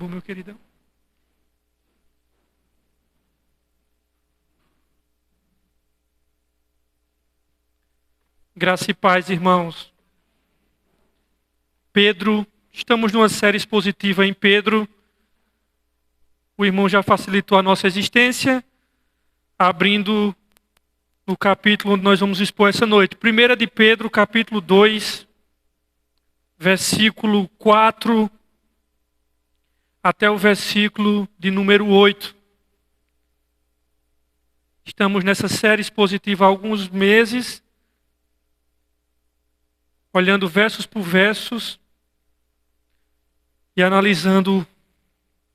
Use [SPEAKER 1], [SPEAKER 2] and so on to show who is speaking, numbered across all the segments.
[SPEAKER 1] favor, meu queridão. Graça e paz, irmãos. Pedro, estamos numa série expositiva em Pedro. O irmão já facilitou a nossa existência, abrindo no capítulo onde nós vamos expor essa noite. 1 de Pedro, capítulo 2, versículo 4 até o versículo de número 8. Estamos nessa série expositiva há alguns meses, olhando versos por versos e analisando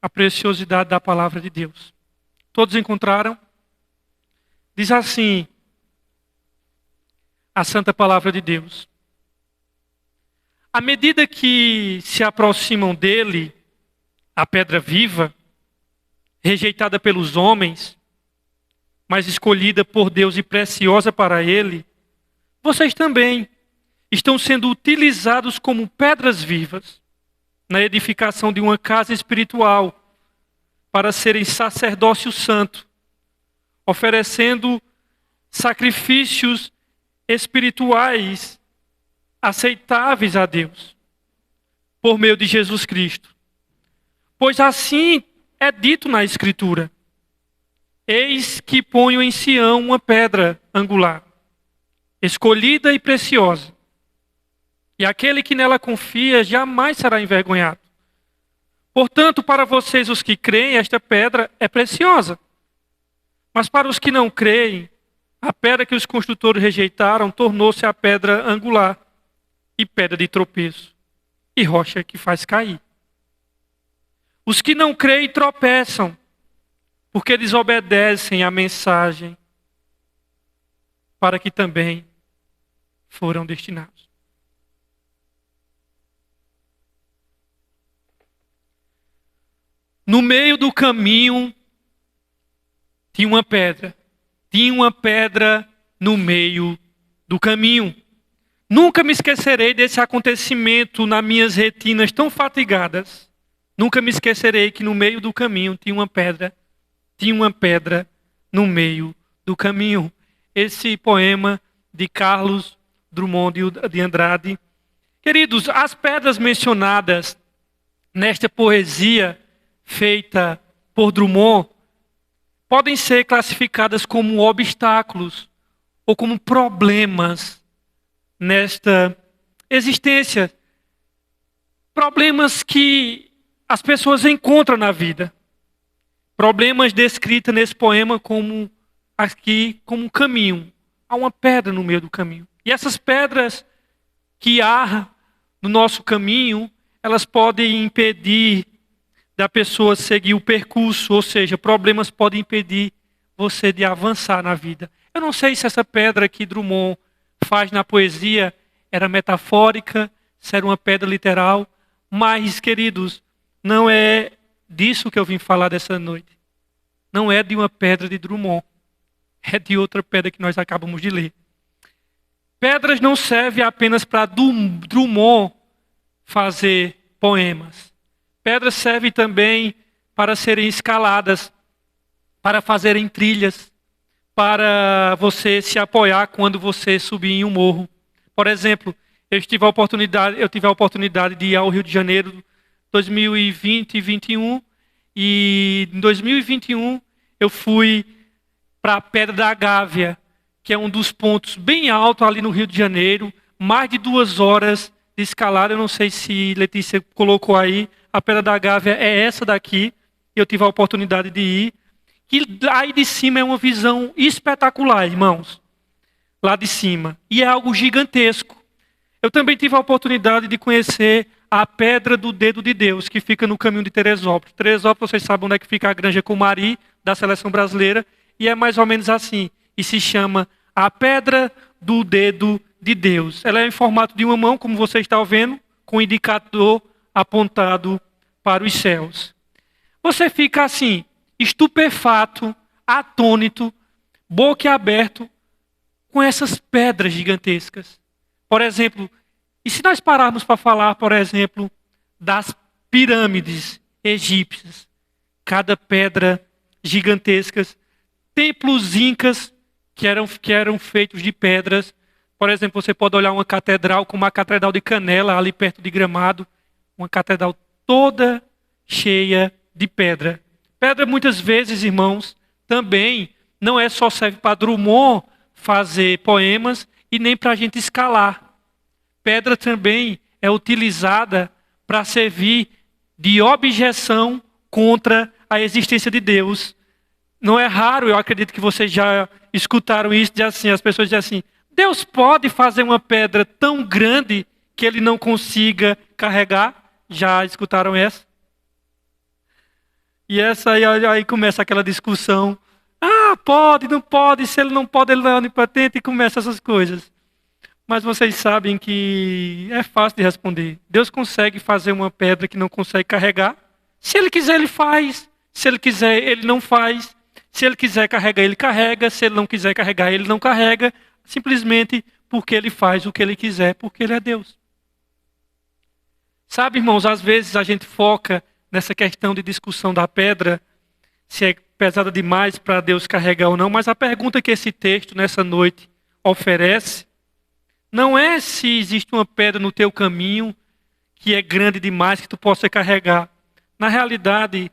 [SPEAKER 1] a preciosidade da palavra de Deus. Todos encontraram? Diz assim a santa palavra de Deus: à medida que se aproximam dele, a pedra viva, rejeitada pelos homens, mas escolhida por Deus e preciosa para ele, vocês também estão sendo utilizados como pedras vivas na edificação de uma casa espiritual, para serem sacerdócio santo, oferecendo sacrifícios espirituais aceitáveis a Deus, por meio de Jesus Cristo. Pois assim é dito na Escritura: eis que ponho em Sião uma pedra angular, escolhida e preciosa, e aquele que nela confia jamais será envergonhado. Portanto, para vocês os que creem, esta pedra é preciosa. Mas para os que não creem, a pedra que os construtores rejeitaram tornou-se a pedra angular, e pedra de tropeço, e rocha que faz cair. Os que não creem tropeçam, porque desobedecem à mensagem para que também foram destinados. No meio do caminho tinha uma pedra. Tinha uma pedra no meio do caminho. Nunca me esquecerei desse acontecimento nas minhas retinas tão fatigadas. Nunca me esquecerei que no meio do caminho tinha uma pedra. Tinha uma pedra no meio do caminho. Esse poema de Carlos Drummond de Andrade. Queridos, as pedras mencionadas nesta poesia feita por Drummond podem ser classificadas como obstáculos ou como problemas nesta existência. Problemas que as pessoas encontram na vida. Problemas descritos nesse poema como aqui como um caminho. Há uma pedra no meio do caminho. E essas pedras que há no nosso caminho, elas podem impedir da pessoa seguir o percurso, ou seja, problemas podem impedir você de avançar na vida. Eu não sei se essa pedra que Drummond faz na poesia era metafórica, se era uma pedra literal, mas, queridos, não é disso que eu vim falar dessa noite. Não é de uma pedra de Drummond, é de outra pedra que nós acabamos de ler. Pedras não servem apenas para Drummond fazer poemas. Pedras servem também para serem escaladas, para fazerem trilhas, para você se apoiar quando você subir em um morro. Por exemplo, eu tive a oportunidade de ir ao Rio de Janeiro 2020 e 2021, e em 2021 eu fui para a Pedra da Gávea, que é um dos pontos bem altos ali no Rio de Janeiro, mais de 2 horas de escalada. Eu não sei se Letícia colocou aí. A Pedra da Gávea é essa daqui. Eu tive a oportunidade de ir. E lá de cima é uma visão espetacular, irmãos. Lá de cima. E é algo gigantesco. Eu também tive a oportunidade de conhecer a Pedra do Dedo de Deus, que fica no caminho de Teresópolis. Teresópolis, vocês sabem onde é que fica a Granja Comari, da seleção brasileira. E é mais ou menos assim. E se chama a Pedra do Dedo de Deus. Ela é em formato de uma mão, como você está vendo, com o indicador apontado para os céus. Você fica assim, estupefato, atônito, boquiaberto, com essas pedras gigantescas. Por exemplo, e se nós pararmos para falar, por exemplo, das pirâmides egípcias, cada pedra gigantescas, templos incas que eram feitos de pedras. Por exemplo, você pode olhar uma catedral como a Catedral de Canela, ali perto de Gramado, uma catedral toda cheia de pedra. Pedra, muitas vezes, irmãos, também não é só serve para Drummond fazer poemas e nem para a gente escalar. Pedra também é utilizada para servir de objeção contra a existência de Deus. Não é raro, eu acredito que vocês já escutaram isso, de assim, as pessoas dizem assim: Deus pode fazer uma pedra tão grande que ele não consiga carregar? Já escutaram essa? E essa aí começa aquela discussão. Ah, pode, não pode, se ele não pode, ele não é onipotente, e começa essas coisas. Mas vocês sabem que é fácil de responder. Deus consegue fazer uma pedra que não consegue carregar. Se ele quiser, ele faz. Se ele quiser, ele não faz. Se ele quiser carregar, ele carrega. Se ele não quiser carregar, ele não carrega. Simplesmente porque ele faz o que ele quiser, porque ele é Deus. Sabe, irmãos, às vezes a gente foca nessa questão de discussão da pedra, se é pesada demais para Deus carregar ou não, mas a pergunta que esse texto, nessa noite, oferece, não é se existe uma pedra no teu caminho que é grande demais que tu possa carregar. Na realidade,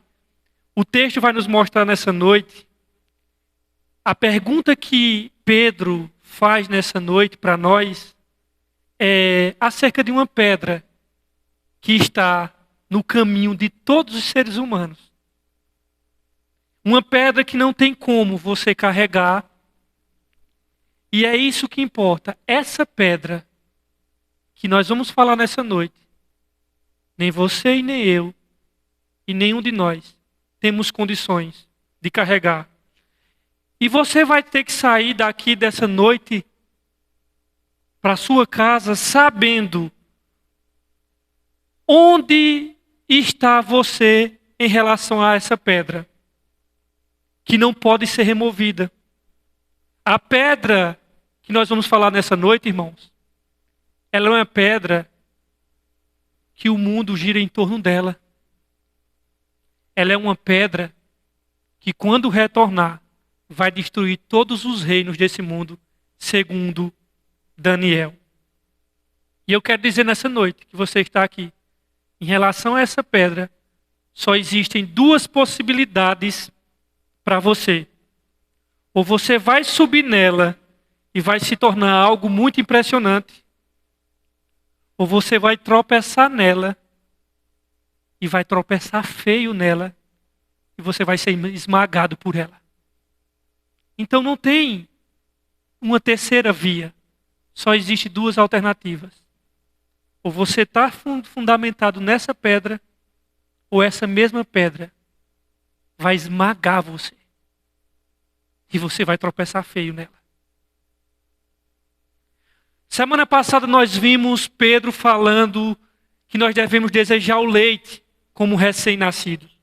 [SPEAKER 1] o texto vai nos mostrar nessa noite, a pergunta que Pedro faz nessa noite para nós é acerca de uma pedra que está no caminho de todos os seres humanos. Uma pedra que não tem como você carregar. E é isso que importa. Essa pedra que nós vamos falar nessa noite, nem você e nem eu, e nenhum de nós, temos condições de carregar. E você vai ter que sair daqui dessa noite para sua casa sabendo onde está você em relação a essa pedra, que não pode ser removida. A pedra que nós vamos falar nessa noite, irmãos, ela é uma pedra que o mundo gira em torno dela. Ela é uma pedra que, quando retornar, vai destruir todos os reinos desse mundo, segundo Daniel. E eu quero dizer nessa noite que você está aqui, em relação a essa pedra, só existem duas possibilidades para você. Ou você vai subir nela e vai se tornar algo muito impressionante, ou você vai tropeçar nela e vai tropeçar feio nela e você vai ser esmagado por ela. Então não tem uma terceira via. Só existe duas alternativas. Ou você está fundamentado nessa pedra, ou essa mesma pedra vai esmagar você. E você vai tropeçar feio nela. Semana passada nós vimos Pedro falando que nós devemos desejar o leite como recém-nascidos.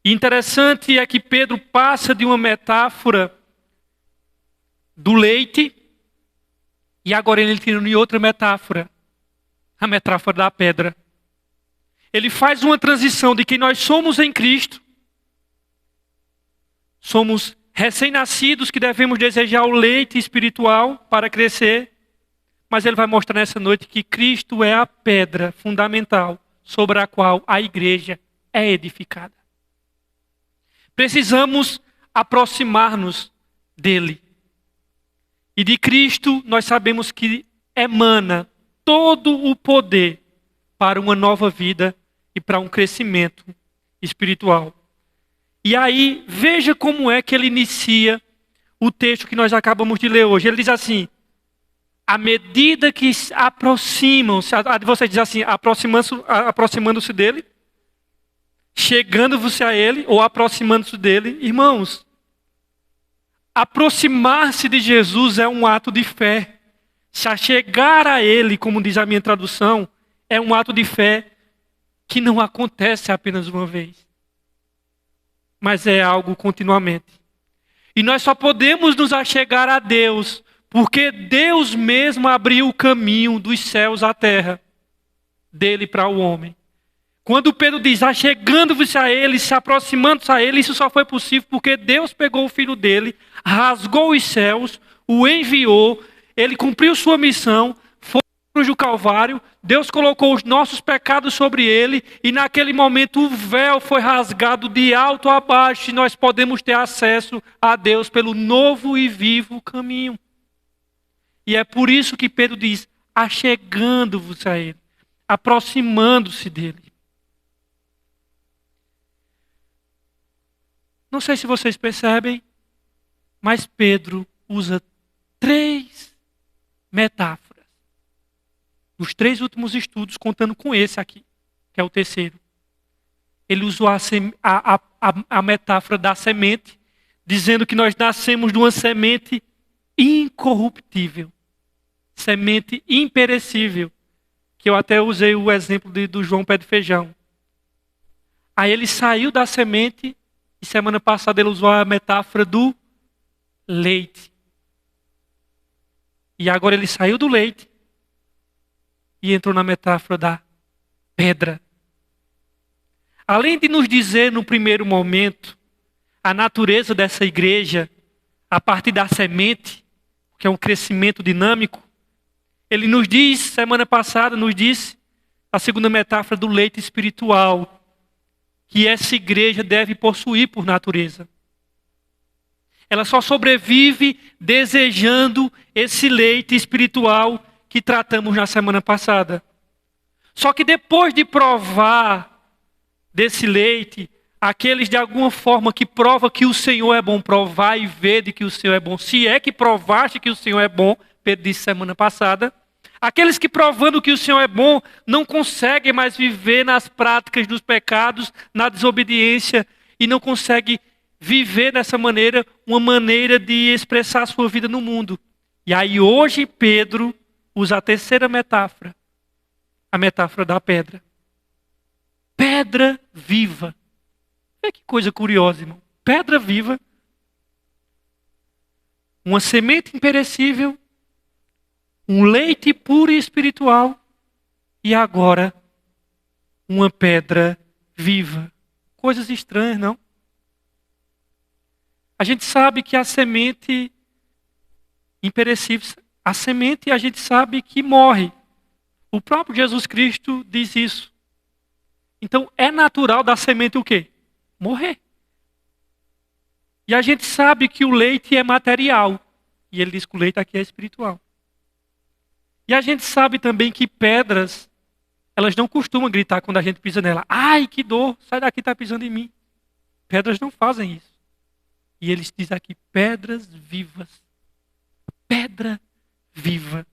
[SPEAKER 1] E interessante é que Pedro passa de uma metáfora do leite e agora ele tira em outra metáfora, a metáfora da pedra. Ele faz uma transição de que nós somos em Cristo, somos recém-nascidos que devemos desejar o leite espiritual para crescer, mas ele vai mostrar nessa noite que Cristo é a pedra fundamental sobre a qual a igreja é edificada. Precisamos aproximar-nos dele. E de Cristo nós sabemos que emana todo o poder para uma nova vida e para um crescimento espiritual. E aí, veja como é que ele inicia o texto que nós acabamos de ler hoje. Ele diz assim: à medida que aproximam-se, você diz assim, aproximando-se dele, chegando-se a ele ou aproximando-se dele. Irmãos, aproximar-se de Jesus é um ato de fé. Se chegar a ele, como diz a minha tradução, é um ato de fé que não acontece apenas uma vez, mas é algo continuamente. E nós só podemos nos achegar a Deus porque Deus mesmo abriu o caminho dos céus à terra, dele para o homem. Quando Pedro diz, achegando-vos a ele, se aproximando-se a ele, isso só foi possível porque Deus pegou o filho dele, rasgou os céus, o enviou, ele cumpriu sua missão, foi para a cruz do Calvário, Deus colocou os nossos pecados sobre ele, e naquele momento o véu foi rasgado de alto a baixo, e nós podemos ter acesso a Deus pelo novo e vivo caminho. E é por isso que Pedro diz, achegando-vos a ele, aproximando-se dele. Não sei se vocês percebem, mas Pedro usa 3 metáforas. Nos 3 últimos estudos, contando com esse aqui, que é o terceiro. Ele usou a metáfora da semente, dizendo que nós nascemos de uma semente incorruptível, semente imperecível, que eu até usei o exemplo do João Pé de Feijão. Aí ele saiu da semente, e semana passada ele usou a metáfora do leite. E agora ele saiu do leite e entrou na metáfora da pedra. Além de nos dizer no primeiro momento a natureza dessa igreja a partir da semente, que é um crescimento dinâmico, ele nos diz, semana passada, nos disse a segunda metáfora do leite espiritual, que essa igreja deve possuir por natureza. Ela só sobrevive desejando esse leite espiritual que tratamos na semana passada. Só que depois de provar desse leite, aqueles de alguma forma que prova que o Senhor é bom, provar e ver de que o Senhor é bom, se é que provaste que o Senhor é bom, Pedro disse semana passada, aqueles que provando que o Senhor é bom, não conseguem mais viver nas práticas dos pecados, na desobediência, e não conseguem viver dessa maneira, uma maneira de expressar a sua vida no mundo. E aí hoje Pedro usa a terceira metáfora, a metáfora da pedra. Pedra viva. Vê que coisa curiosa, irmão. Pedra viva. Uma semente imperecível, um leite puro e espiritual, e agora uma pedra viva. Coisas estranhas, não? A gente sabe que a semente imperecível, a semente a gente sabe que morre. O próprio Jesus Cristo diz isso. Então é natural da semente o quê? Morrer. E a gente sabe que o leite é material. E ele diz que o leite aqui é espiritual. E a gente sabe também que pedras, elas não costumam gritar quando a gente pisa nela. Ai, que dor, sai daqui, está pisando em mim. Pedras não fazem isso. E eles dizem aqui, pedras vivas. Pedra viva.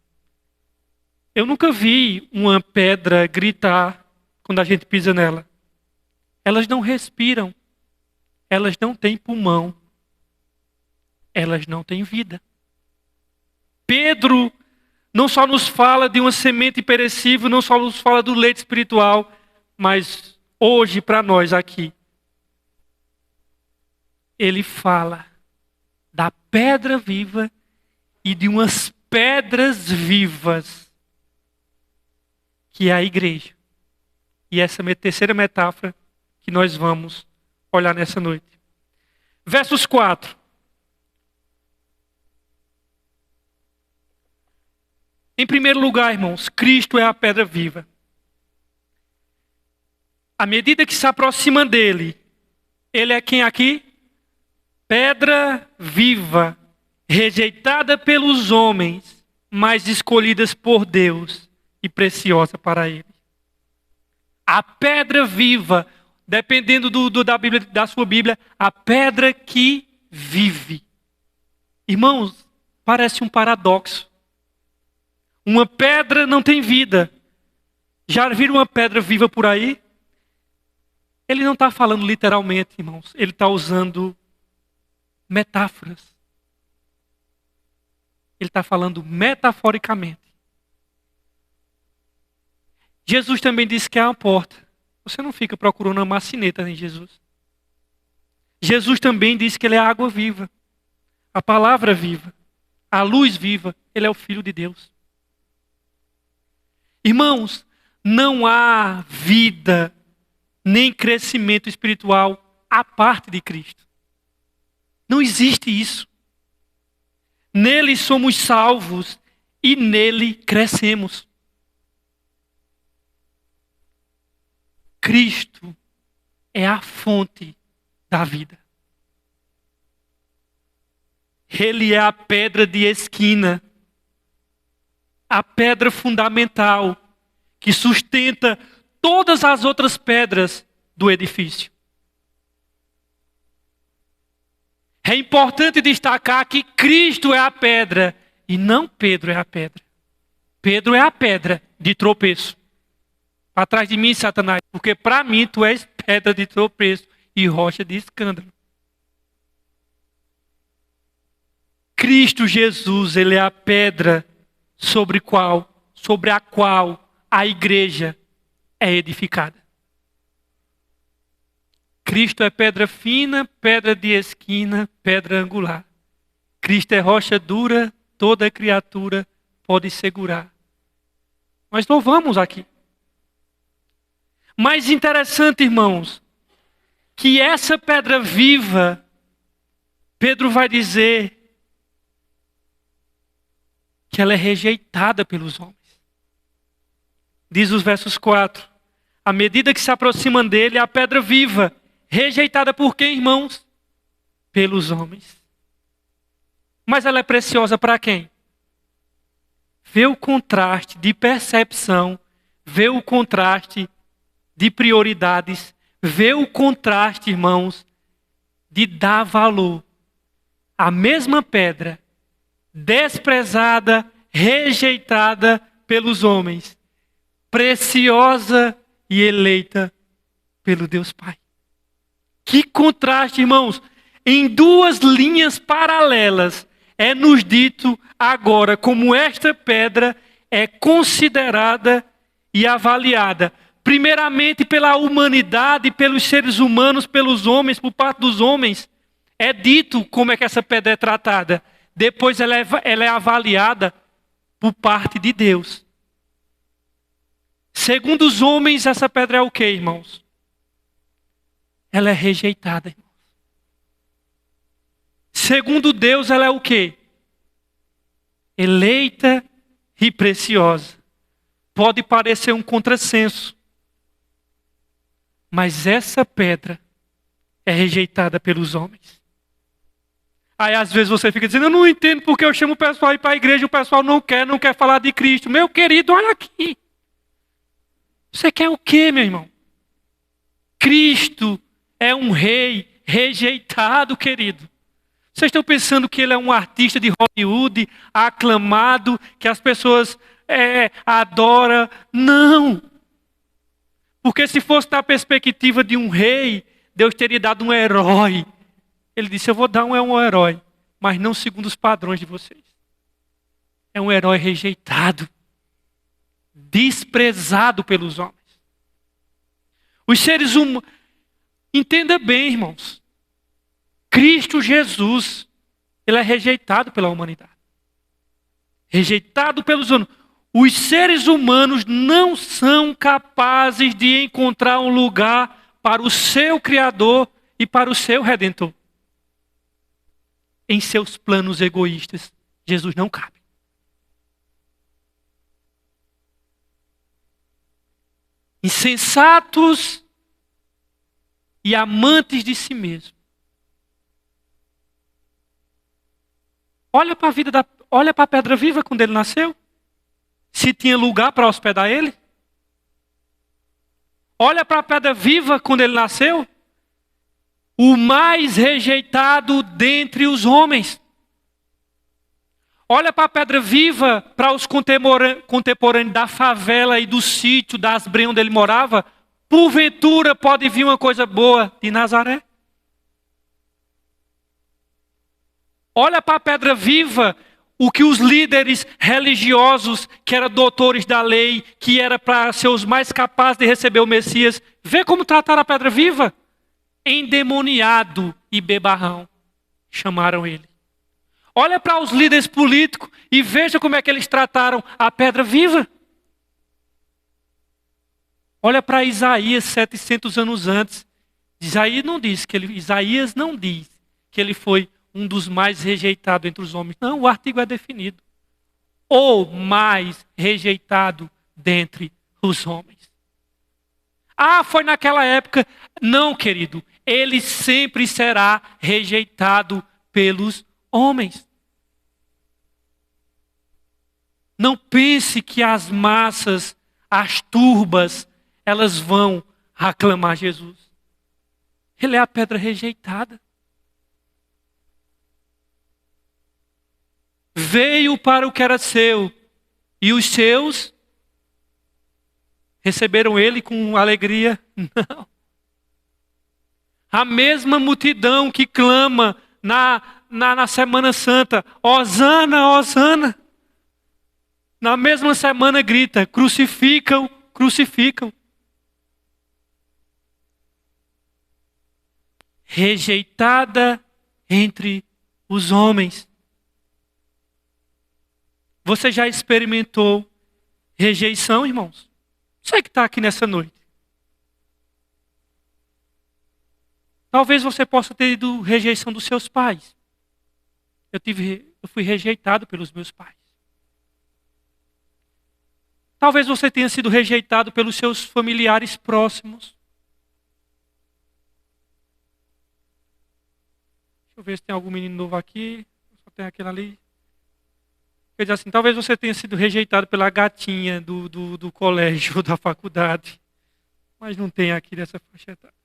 [SPEAKER 1] Eu nunca vi uma pedra gritar quando a gente pisa nela. Elas não respiram. Elas não têm pulmão. Elas não têm vida. Pedro não só nos fala de uma semente perecível, não só nos fala do leite espiritual, mas hoje para nós aqui, ele fala da pedra viva e de umas pedras vivas, que é a igreja. E essa é a terceira metáfora que nós vamos olhar nessa noite. Versos 4. Em primeiro lugar, irmãos, Cristo é a pedra viva. À medida que se aproxima dele, ele é quem aqui? Pedra viva, rejeitada pelos homens, mas escolhidas por Deus e preciosa para ele. A pedra viva, dependendo da sua Bíblia, a pedra que vive. Irmãos, parece um paradoxo. Uma pedra não tem vida. Já viram uma pedra viva por aí? Ele não está falando literalmente, irmãos. Ele está usando metáforas. Ele está falando metaforicamente. Jesus também disse que é uma porta. Você não fica procurando uma maçaneta em Jesus. Jesus também disse que ele é a água viva, a palavra viva, a luz viva. Ele é o Filho de Deus. Irmãos, não há vida nem crescimento espiritual à parte de Cristo. Não existe isso. Nele somos salvos e nele crescemos. Cristo é a fonte da vida. Ele é a pedra de esquina, a pedra fundamental que sustenta todas as outras pedras do edifício. É importante destacar que Cristo é a pedra e não Pedro é a pedra. Pedro é a pedra de tropeço. Para trás de mim, Satanás, porque para mim tu és pedra de tropeço e rocha de escândalo. Cristo Jesus, ele é a pedra sobre a qual a igreja é edificada. Cristo é pedra fina, pedra de esquina, pedra angular. Cristo é rocha dura, toda criatura pode segurar. Nós louvamos aqui. Mais interessante, irmãos, que essa pedra viva, Pedro vai dizer que ela é rejeitada pelos homens. Diz os versos 4. À medida que se aproximam dele, a pedra viva, rejeitada por quem, irmãos? Pelos homens. Mas ela é preciosa para quem? Vê o contraste de percepção, vê o contraste de prioridades, vê o contraste, irmãos, de dar valor. A mesma pedra, desprezada, rejeitada pelos homens, preciosa e eleita pelo Deus Pai. Que contraste, irmãos! Em duas linhas paralelas é nos dito agora como esta pedra é considerada e avaliada, primeiramente pela humanidade, pelos seres humanos, pelos homens, por parte dos homens. É dito como é que essa pedra é tratada. Depois ela é avaliada por parte de Deus. Segundo os homens, essa pedra é o quê, irmãos? Ela é rejeitada, irmãos. Segundo Deus, ela é o quê? Eleita e preciosa. Pode parecer um contrassenso, mas essa pedra é rejeitada pelos homens. Aí às vezes você fica dizendo, eu não entendo porque eu chamo o pessoal a ir para a igreja, o pessoal não quer falar de Cristo. Meu querido, olha aqui. Você quer o quê, meu irmão? Cristo é um rei rejeitado, querido. Vocês estão pensando que ele é um artista de Hollywood, aclamado, que as pessoas adoram? Não. Porque se fosse da perspectiva de um rei, Deus teria dado um herói. Ele disse, eu vou dar um herói, mas não segundo os padrões de vocês. É um herói rejeitado, desprezado pelos homens. Os seres humanos, entenda bem, irmãos, Cristo Jesus, ele é rejeitado pela humanidade. Rejeitado pelos homens. Os seres humanos não são capazes de encontrar um lugar para o seu Criador e para o seu Redentor. Em seus planos egoístas, Jesus não cabe. Insensatos e amantes de si mesmo. Olha para a vida olha para a pedra viva quando ele nasceu. Se tinha lugar para hospedar ele. Olha para a pedra viva quando ele nasceu. O mais rejeitado dentre os homens. Olha para a pedra viva, para os contemporâneos da favela e do sítio da Asbrém onde ele morava. Porventura pode vir uma coisa boa de Nazaré. Olha para a pedra viva, o que os líderes religiosos, que eram doutores da lei, que era para ser os mais capazes de receber o Messias, vê como trataram a pedra viva? Endemoniado e bebarrão, chamaram ele. Olha para os líderes políticos e veja como é que eles trataram a pedra viva. Olha para Isaías 700 anos antes. Isaías não diz que ele foi um dos mais rejeitados entre os homens. Não, o artigo é definido. O mais rejeitado dentre os homens. Ah, foi naquela época. Não, querido. Ele sempre será rejeitado pelos homens. Não pense que as massas, as turbas, elas vão aclamar Jesus. Ele é a pedra rejeitada. Veio para o que era seu, e os seus receberam ele com alegria? Não. A mesma multidão que clama na Semana Santa, Hosana, Hosana. Na mesma semana grita, crucificam, crucificam. Rejeitada entre os homens. Você já experimentou rejeição, irmãos? Você que está aqui nessa noite. Talvez você possa ter tido rejeição dos seus pais. Eu fui rejeitado pelos meus pais. Talvez você tenha sido rejeitado pelos seus familiares próximos. Deixa eu ver se tem algum menino novo aqui. Só tem aquele ali. Quer dizer assim, talvez você tenha sido rejeitado pela gatinha do colégio ou da faculdade. Mas não tem aqui dessa faixa etária.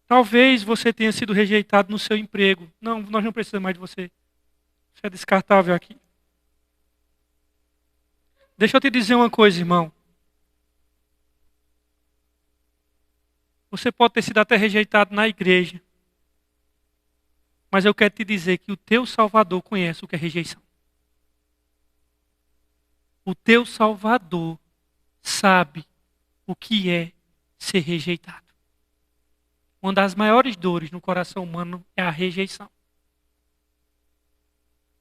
[SPEAKER 1] Talvez você tenha sido rejeitado no seu emprego. Não, nós não precisamos mais de você. Você é descartável aqui. Deixa eu te dizer uma coisa, irmão. Você pode ter sido até rejeitado na igreja. Mas eu quero te dizer que o teu Salvador conhece o que é rejeição. O teu Salvador sabe o que é ser rejeitado. Uma das maiores dores no coração humano é a rejeição.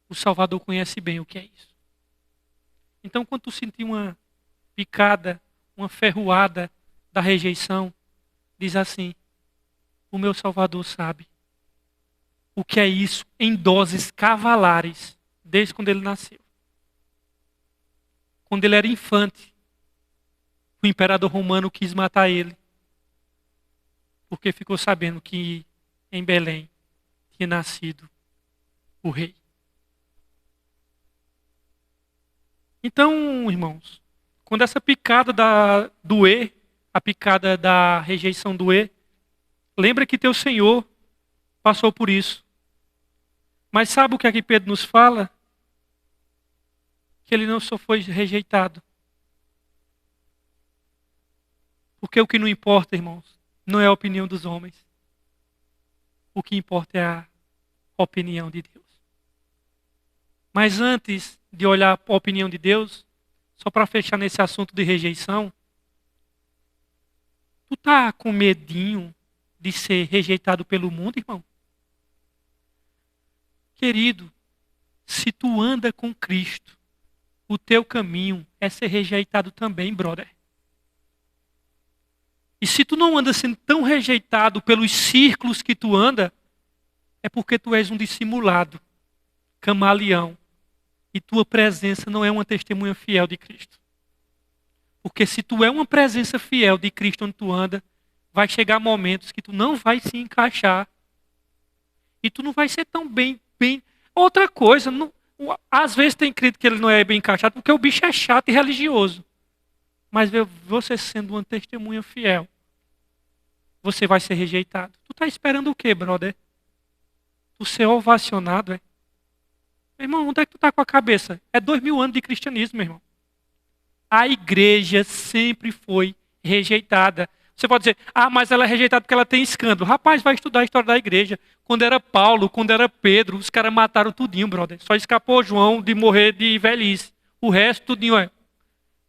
[SPEAKER 1] O Salvador conhece bem o que é isso. Então, quando tu sentir uma picada, uma ferroada da rejeição, diz assim: o meu Salvador sabe o que é isso em doses cavalares, desde quando ele nasceu. Quando ele era infante, o imperador romano quis matar ele, porque ficou sabendo que em Belém tinha nascido o rei. Então, irmãos, quando essa picada doer, a picada da rejeição doer, lembra que teu Senhor passou por isso. Mas sabe o que aqui Pedro nos fala? Que ele não só foi rejeitado. Porque o que não importa, irmãos, não é a opinião dos homens. O que importa é a opinião de Deus. Mas antes de olhar a opinião de Deus, só para fechar nesse assunto de rejeição, tu tá com medinho de ser rejeitado pelo mundo, irmão? Querido, se tu anda com Cristo, o teu caminho é ser rejeitado também, brother. E se tu não anda sendo tão rejeitado pelos círculos que tu anda, é porque tu és um dissimulado, camaleão. E tua presença não é uma testemunha fiel de Cristo. Porque se tu é uma presença fiel de Cristo onde tu anda, vai chegar momentos que tu não vai se encaixar. E tu não vai ser tão bem. Outra coisa, às vezes tem crente que ele não é bem encaixado porque o bicho é chato e religioso. Mas você sendo uma testemunha fiel, você vai ser rejeitado. Tu tá esperando o quê, brother? Tu ser ovacionado, é? Meu irmão, onde é que tu tá com a cabeça? É 2000 anos de cristianismo, meu irmão. A igreja sempre foi rejeitada. Você pode dizer, mas ela é rejeitada porque ela tem escândalo. Rapaz, vai estudar a história da igreja. Quando era Paulo, quando era Pedro, os caras mataram tudinho, brother. Só escapou João de morrer de velhice. O resto, tudinho,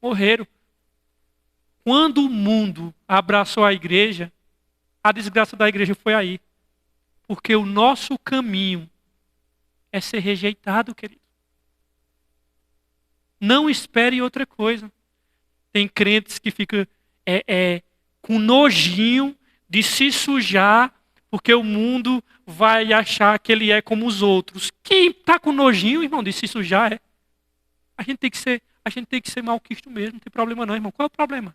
[SPEAKER 1] morreram. Quando o mundo abraçou a igreja, a desgraça da igreja foi aí. Porque o nosso caminho é ser rejeitado, querido. Não espere outra coisa. Tem crentes que ficam com nojinho de se sujar, porque o mundo vai achar que ele é como os outros. Quem está com nojinho, irmão, de se sujar é. A gente tem que ser malquisto mesmo, não tem problema não, irmão. Qual é o problema?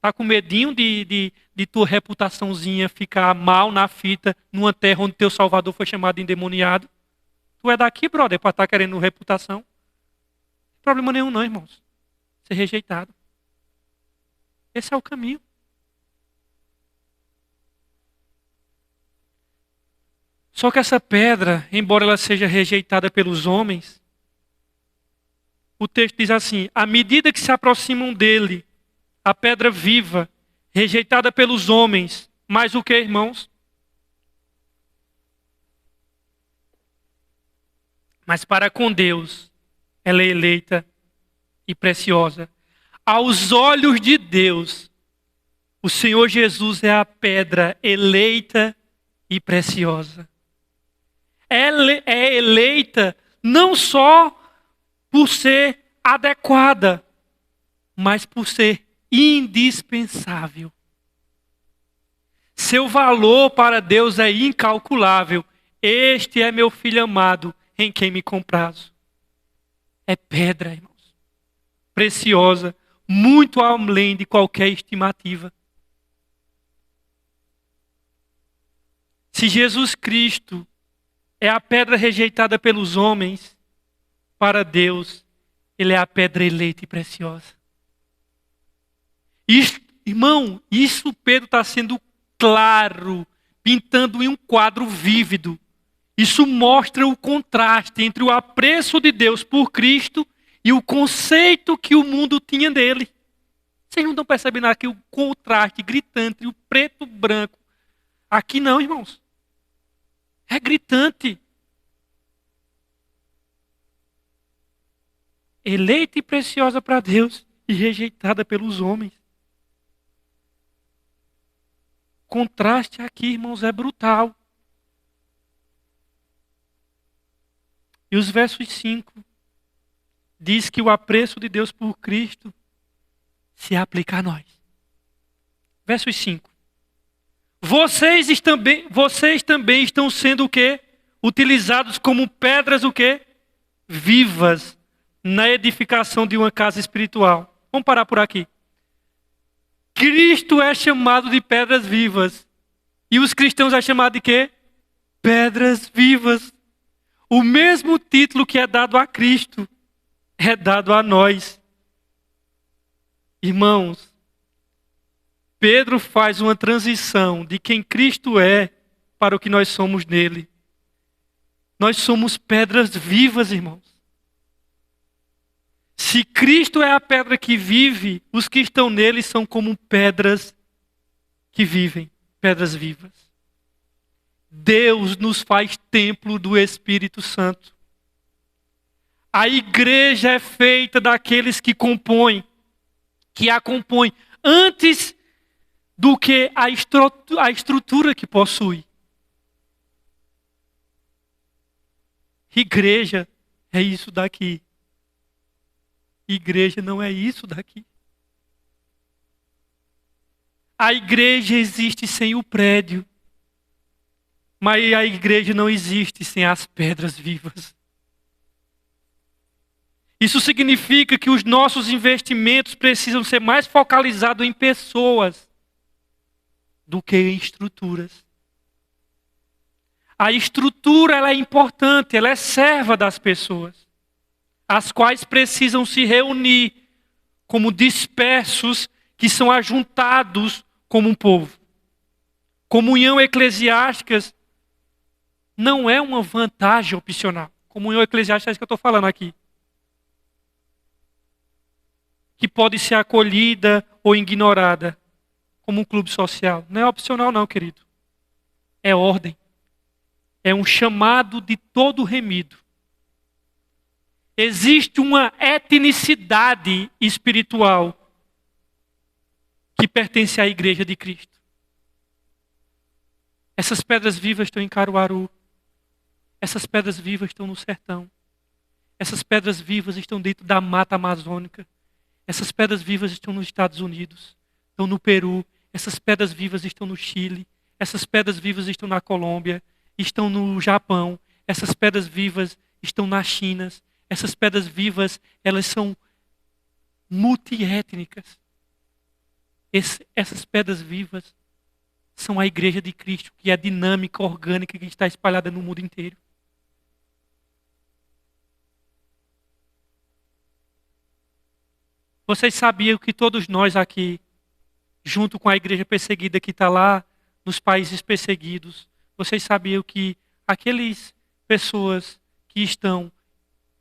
[SPEAKER 1] Tá com medinho de tua reputaçãozinha ficar mal na fita numa terra onde teu Salvador foi chamado de endemoniado? Tu é daqui, brother, para estar querendo reputação? Não tem problema nenhum não, irmãos. Ser rejeitado. Esse é o caminho. Só que essa pedra, embora ela seja rejeitada pelos homens, o texto diz assim: à medida que se aproximam dele, a pedra viva, rejeitada pelos homens, mais o que, irmãos? Mas para com Deus, ela é eleita e preciosa. Aos olhos de Deus, o Senhor Jesus é a pedra eleita e preciosa. Ela é eleita não só por ser adequada, mas por ser indispensável. Seu valor para Deus é incalculável. Este é meu filho amado, em quem me comprazo. É pedra, irmãos. Preciosa, muito além de qualquer estimativa. Se Jesus Cristo é a pedra rejeitada pelos homens, para Deus, Ele é a pedra eleita e preciosa. Irmão, isso Pedro está sendo claro, pintando em um quadro vívido. Isso mostra o contraste entre o apreço de Deus por Cristo e o conceito que o mundo tinha dele. Vocês não estão percebendo aqui o contraste gritante entre o preto e o branco? Aqui não, irmãos. É gritante. Eleita e preciosa para Deus e rejeitada pelos homens. O contraste aqui, irmãos, é brutal. E os versos 5 diz que o apreço de Deus por Cristo se aplica a nós. Versos 5. Vocês também estão sendo o quê? Utilizados como pedras o quê? Vivas na edificação de uma casa espiritual. Vamos parar por aqui. Cristo é chamado de pedras vivas. E os cristãos é chamado de quê? Pedras vivas. O mesmo título que é dado a Cristo é dado a nós. Irmãos, Pedro faz uma transição de quem Cristo é para o que nós somos nele. Nós somos pedras vivas, irmãos. Se Cristo é a pedra que vive, os que estão nele são como pedras que vivem, pedras vivas. Deus nos faz templo do Espírito Santo. A igreja é feita daqueles que compõem, que a compõem, antes do que a estrutura que possui. Igreja é isso daqui. Igreja não é isso daqui. A igreja existe sem o prédio, mas a igreja não existe sem as pedras vivas. Isso significa que os nossos investimentos precisam ser mais focalizados em pessoas do que em estruturas. A estrutura ela é importante, ela é serva das pessoas, as quais precisam se reunir como dispersos que são ajuntados como um povo. Comunhão eclesiástica não é uma vantagem opcional. Comunhão eclesiástica é isso que eu estou falando aqui. Que pode ser acolhida ou ignorada como um clube social. Não é opcional não, querido. É ordem. É um chamado de todo remido. Existe uma etnicidade espiritual que pertence à igreja de Cristo. Essas pedras vivas estão em Caruaru. Essas pedras vivas estão no sertão. Essas pedras vivas estão dentro da mata amazônica. Essas pedras vivas estão nos Estados Unidos, estão no Peru, essas pedras vivas estão no Chile, essas pedras vivas estão na Colômbia, estão no Japão, essas pedras vivas estão na China, essas pedras vivas, elas são multiétnicas. Essas pedras vivas são a igreja de Cristo, que é dinâmica, orgânica, que está espalhada no mundo inteiro. Vocês sabiam que todos nós aqui, junto com a igreja perseguida que está lá nos países perseguidos, vocês sabiam que aquelas pessoas que estão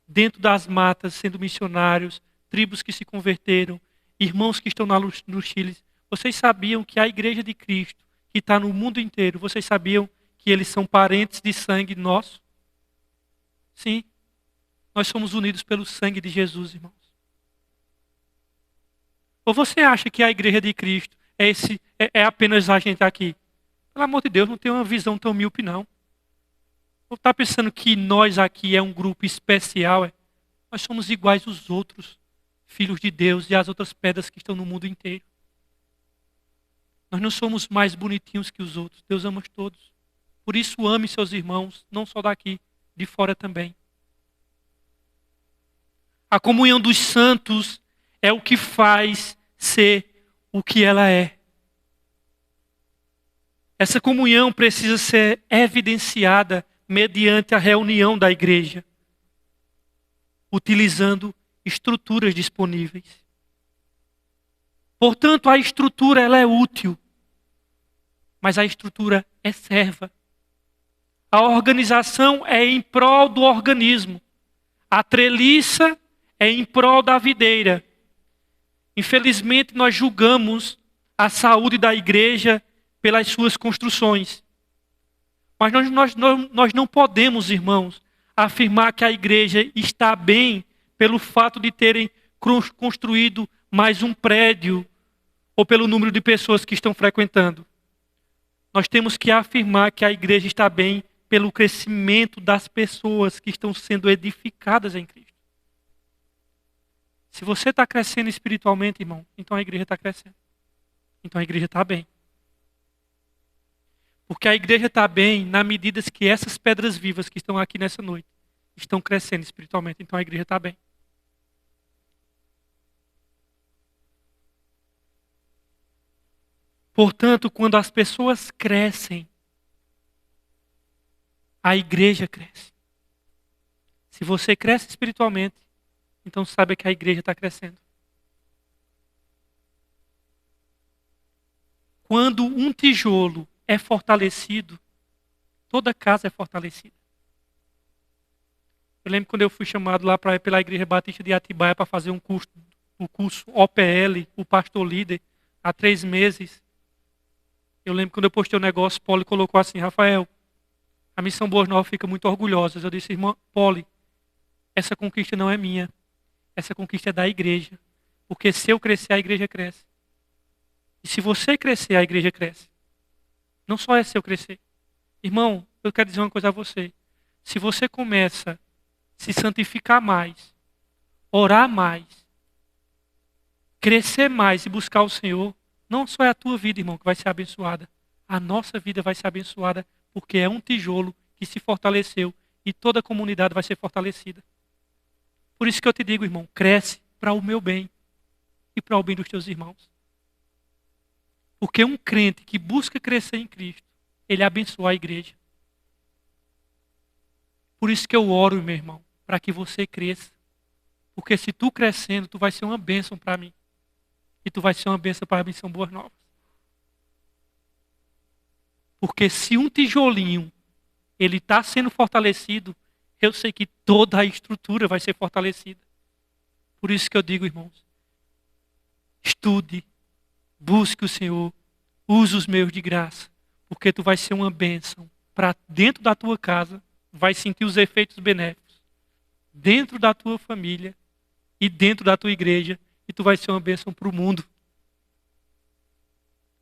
[SPEAKER 1] dentro das matas sendo missionários, tribos que se converteram, irmãos que estão no Chile, vocês sabiam que a igreja de Cristo, que está no mundo inteiro, vocês sabiam que eles são parentes de sangue nosso? Sim, nós somos unidos pelo sangue de Jesus, irmãos. Ou você acha que a igreja de Cristo é apenas a gente aqui? Pelo amor de Deus, não tem uma visão tão míope, não. Ou está pensando que nós aqui é um grupo especial? Nós somos iguais aos outros filhos de Deus e às outras pedras que estão no mundo inteiro. Nós não somos mais bonitinhos que os outros. Deus ama todos. Por isso ame seus irmãos, não só daqui, de fora também. A comunhão dos santos é o que faz ser o que ela é. Essa comunhão precisa ser evidenciada mediante a reunião da igreja, utilizando estruturas disponíveis. Portanto, a estrutura ela é útil, mas a estrutura é serva. A organização é em prol do organismo. A treliça é em prol da videira. Infelizmente, nós julgamos a saúde da igreja pelas suas construções. Mas nós não podemos, irmãos, afirmar que a igreja está bem pelo fato de terem construído mais um prédio ou pelo número de pessoas que estão frequentando. Nós temos que afirmar que a igreja está bem pelo crescimento das pessoas que estão sendo edificadas em Cristo. Se você está crescendo espiritualmente, irmão, então a igreja está crescendo. Então a igreja está bem. Porque a igreja está bem na medida que essas pedras vivas que estão aqui nessa noite estão crescendo espiritualmente. Então a igreja está bem. Portanto, quando as pessoas crescem, a igreja cresce. Se você cresce espiritualmente, então saiba que a igreja está crescendo. Quando um tijolo é fortalecido, toda casa é fortalecida. Eu lembro quando eu fui chamado lá pela Igreja Batista de Atibaia para fazer o curso OPL, o pastor líder, há 3 meses. Eu lembro quando eu postei o negócio, Poli colocou assim: Rafael, a Missão Boas Novas fica muito orgulhosa. Eu disse: irmã Poli, essa conquista não é minha. Essa conquista é da igreja. Porque se eu crescer, a igreja cresce. E se você crescer, a igreja cresce. Não só é se eu crescer. Irmão, eu quero dizer uma coisa a você. Se você começa a se santificar mais, orar mais, crescer mais e buscar o Senhor, não só é a tua vida, irmão, que vai ser abençoada. A nossa vida vai ser abençoada porque é um tijolo que se fortaleceu e toda a comunidade vai ser fortalecida. Por isso que eu te digo, irmão, cresce para o meu bem e para o bem dos teus irmãos. Porque um crente que busca crescer em Cristo, ele abençoa a igreja. Por isso que eu oro, meu irmão, para que você cresça. Porque se tu crescendo, tu vai ser uma bênção para mim. E tu vai ser uma bênção para a Missão Boas Novas. Porque se um tijolinho, ele está sendo fortalecido, eu sei que toda a estrutura vai ser fortalecida. Por isso que eu digo, irmãos, estude, busque o Senhor, use os meios de graça, porque tu vai ser uma bênção para dentro da tua casa, vai sentir os efeitos benéficos, dentro da tua família e dentro da tua igreja, e tu vai ser uma bênção para o mundo.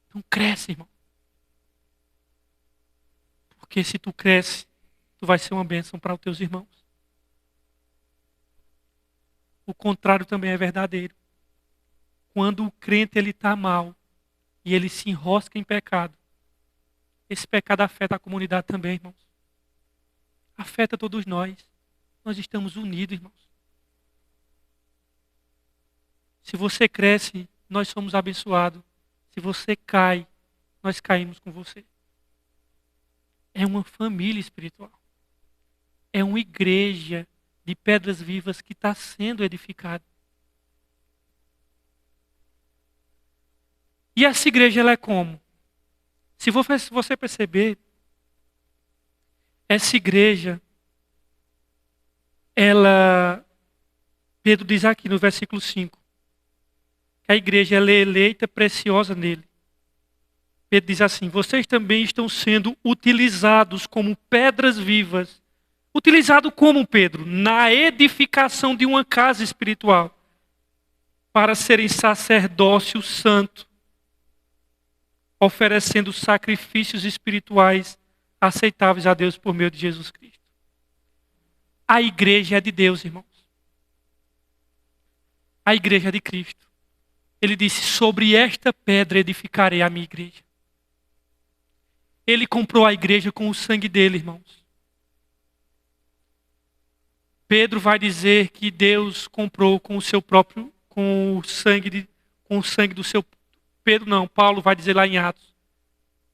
[SPEAKER 1] Então cresce, irmão. Porque se tu cresce, tu vai ser uma bênção para os teus irmãos. O contrário também é verdadeiro. quando o crente está mal e ele se enrosca em pecado, esse pecado afeta a comunidade também, irmãos. Afeta todos nós. Nós estamos unidos, irmãos. Se você cresce, nós somos abençoados. Se você cai, nós caímos com você. É uma família espiritual. É uma igreja de pedras vivas que está sendo edificada. E essa igreja, ela é como? Se você perceber, essa igreja, Pedro diz aqui no versículo 5, que a igreja ela é eleita, preciosa nele. Pedro diz assim: vocês também estão sendo utilizados como pedras vivas. Utilizado como, Pedro? Na edificação de uma casa espiritual, para serem sacerdócio santo, oferecendo sacrifícios espirituais aceitáveis a Deus por meio de Jesus Cristo. A igreja é de Deus, irmãos. A igreja é de Cristo. Ele disse: sobre esta pedra edificarei a minha igreja. Ele comprou a igreja com o sangue dele, irmãos. Pedro vai dizer que Deus comprou com o seu próprio, com o sangue do seu. Pedro não, Paulo vai dizer lá em Atos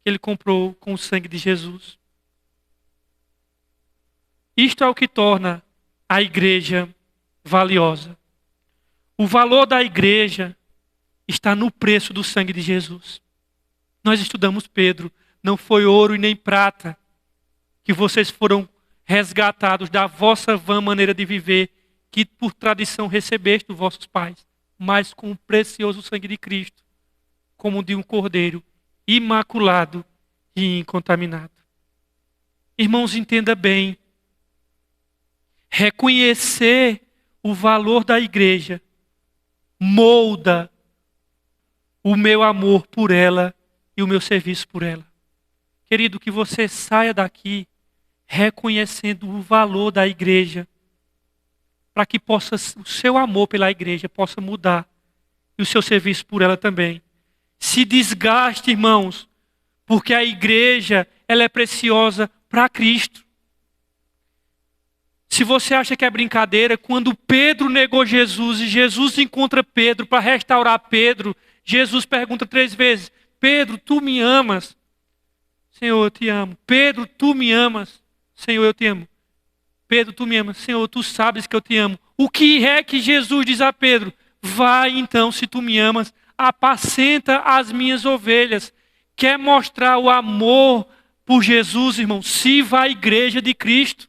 [SPEAKER 1] que ele comprou com o sangue de Jesus. Isto é o que torna a igreja valiosa. O valor da igreja está no preço do sangue de Jesus. Nós estudamos Pedro. Não foi ouro e nem prata que vocês foram resgatados da vossa vã maneira de viver, que por tradição recebeste dos vossos pais, mas com o precioso sangue de Cristo, como de um cordeiro imaculado e incontaminado. Irmãos, entenda bem. Reconhecer o valor da igreja molda o meu amor por ela e o meu serviço por ela. Querido, que você saia daqui reconhecendo o valor da igreja, para que o seu amor pela igreja possa mudar e o seu serviço por ela também. Se desgaste, irmãos, porque a igreja ela é preciosa para Cristo. Se você acha que é brincadeira, quando Pedro negou Jesus e Jesus encontra Pedro para restaurar Pedro, Jesus pergunta 3 vezes: Pedro, tu me amas? Senhor, eu te amo. Pedro, tu me amas? Senhor, eu te amo. Pedro, tu me amas? Senhor, tu sabes que eu te amo. O que é que Jesus diz a Pedro? Vai então, se tu me amas, apacenta as minhas ovelhas. Quer mostrar o amor por Jesus, irmão? Sirva a igreja de Cristo.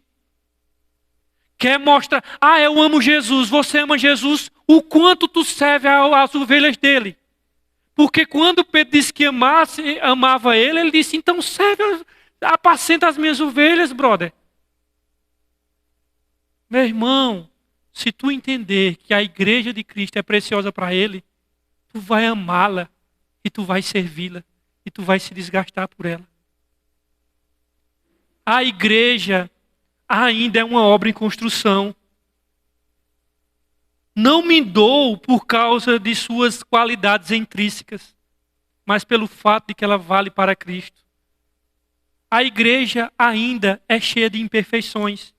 [SPEAKER 1] Quer mostrar, eu amo Jesus, você ama Jesus, o quanto tu serve às ovelhas dele. Porque quando Pedro disse que amava ele, ele disse: então serve, apacenta as minhas ovelhas, brother. Meu irmão, se tu entender que a igreja de Cristo é preciosa para ele, tu vai amá-la e tu vai servi-la e tu vai se desgastar por ela. A igreja ainda é uma obra em construção. Não mindou por causa de suas qualidades intrínsecas, mas pelo fato de que ela vale para Cristo. A igreja ainda é cheia de imperfeições,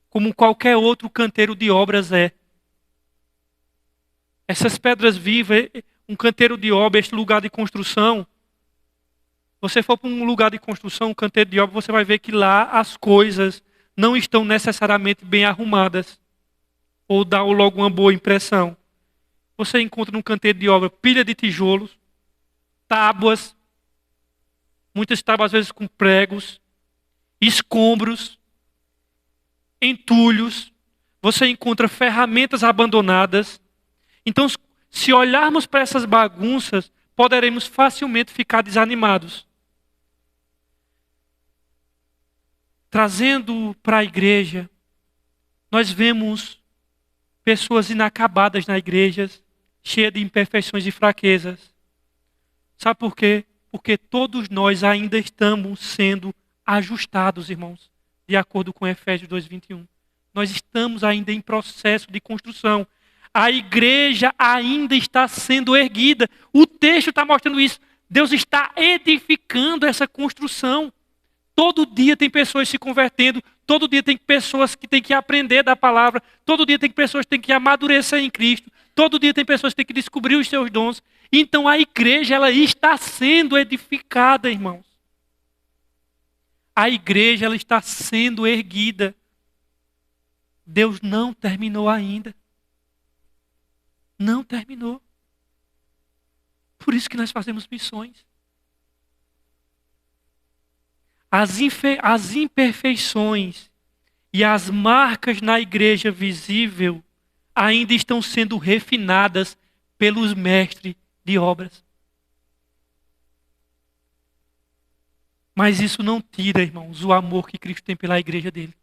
[SPEAKER 1] como qualquer outro canteiro de obras é. Essas pedras vivas, um canteiro de obra, este lugar de construção, você for para um lugar de construção, um canteiro de obra, você vai ver que lá as coisas não estão necessariamente bem arrumadas, ou dá logo uma boa impressão. Você encontra num canteiro de obra pilha de tijolos, tábuas, muitas tábuas às vezes com pregos, escombros, entulhos, você encontra ferramentas abandonadas. Então, se olharmos para essas bagunças, poderemos facilmente ficar desanimados. Trazendo para a igreja, nós vemos pessoas inacabadas na igreja, cheias de imperfeições e fraquezas. Sabe por quê? Porque todos nós ainda estamos sendo ajustados, irmãos, de acordo com Efésios 2:21. Nós estamos ainda em processo de construção. A igreja ainda está sendo erguida. O texto está mostrando isso. Deus está edificando essa construção. Todo dia tem pessoas se convertendo. Todo dia tem pessoas que têm que aprender da palavra. Todo dia tem pessoas que têm que amadurecer em Cristo. Todo dia tem pessoas que têm que descobrir os seus dons. Então a igreja, ela está sendo edificada, irmãos. A igreja, ela está sendo erguida. Deus não terminou ainda. Não terminou. Por isso que nós fazemos missões. As imperfeições e as marcas na igreja visível ainda estão sendo refinadas pelos mestres de obras. Mas isso não tira, irmãos, o amor que Cristo tem pela igreja dele.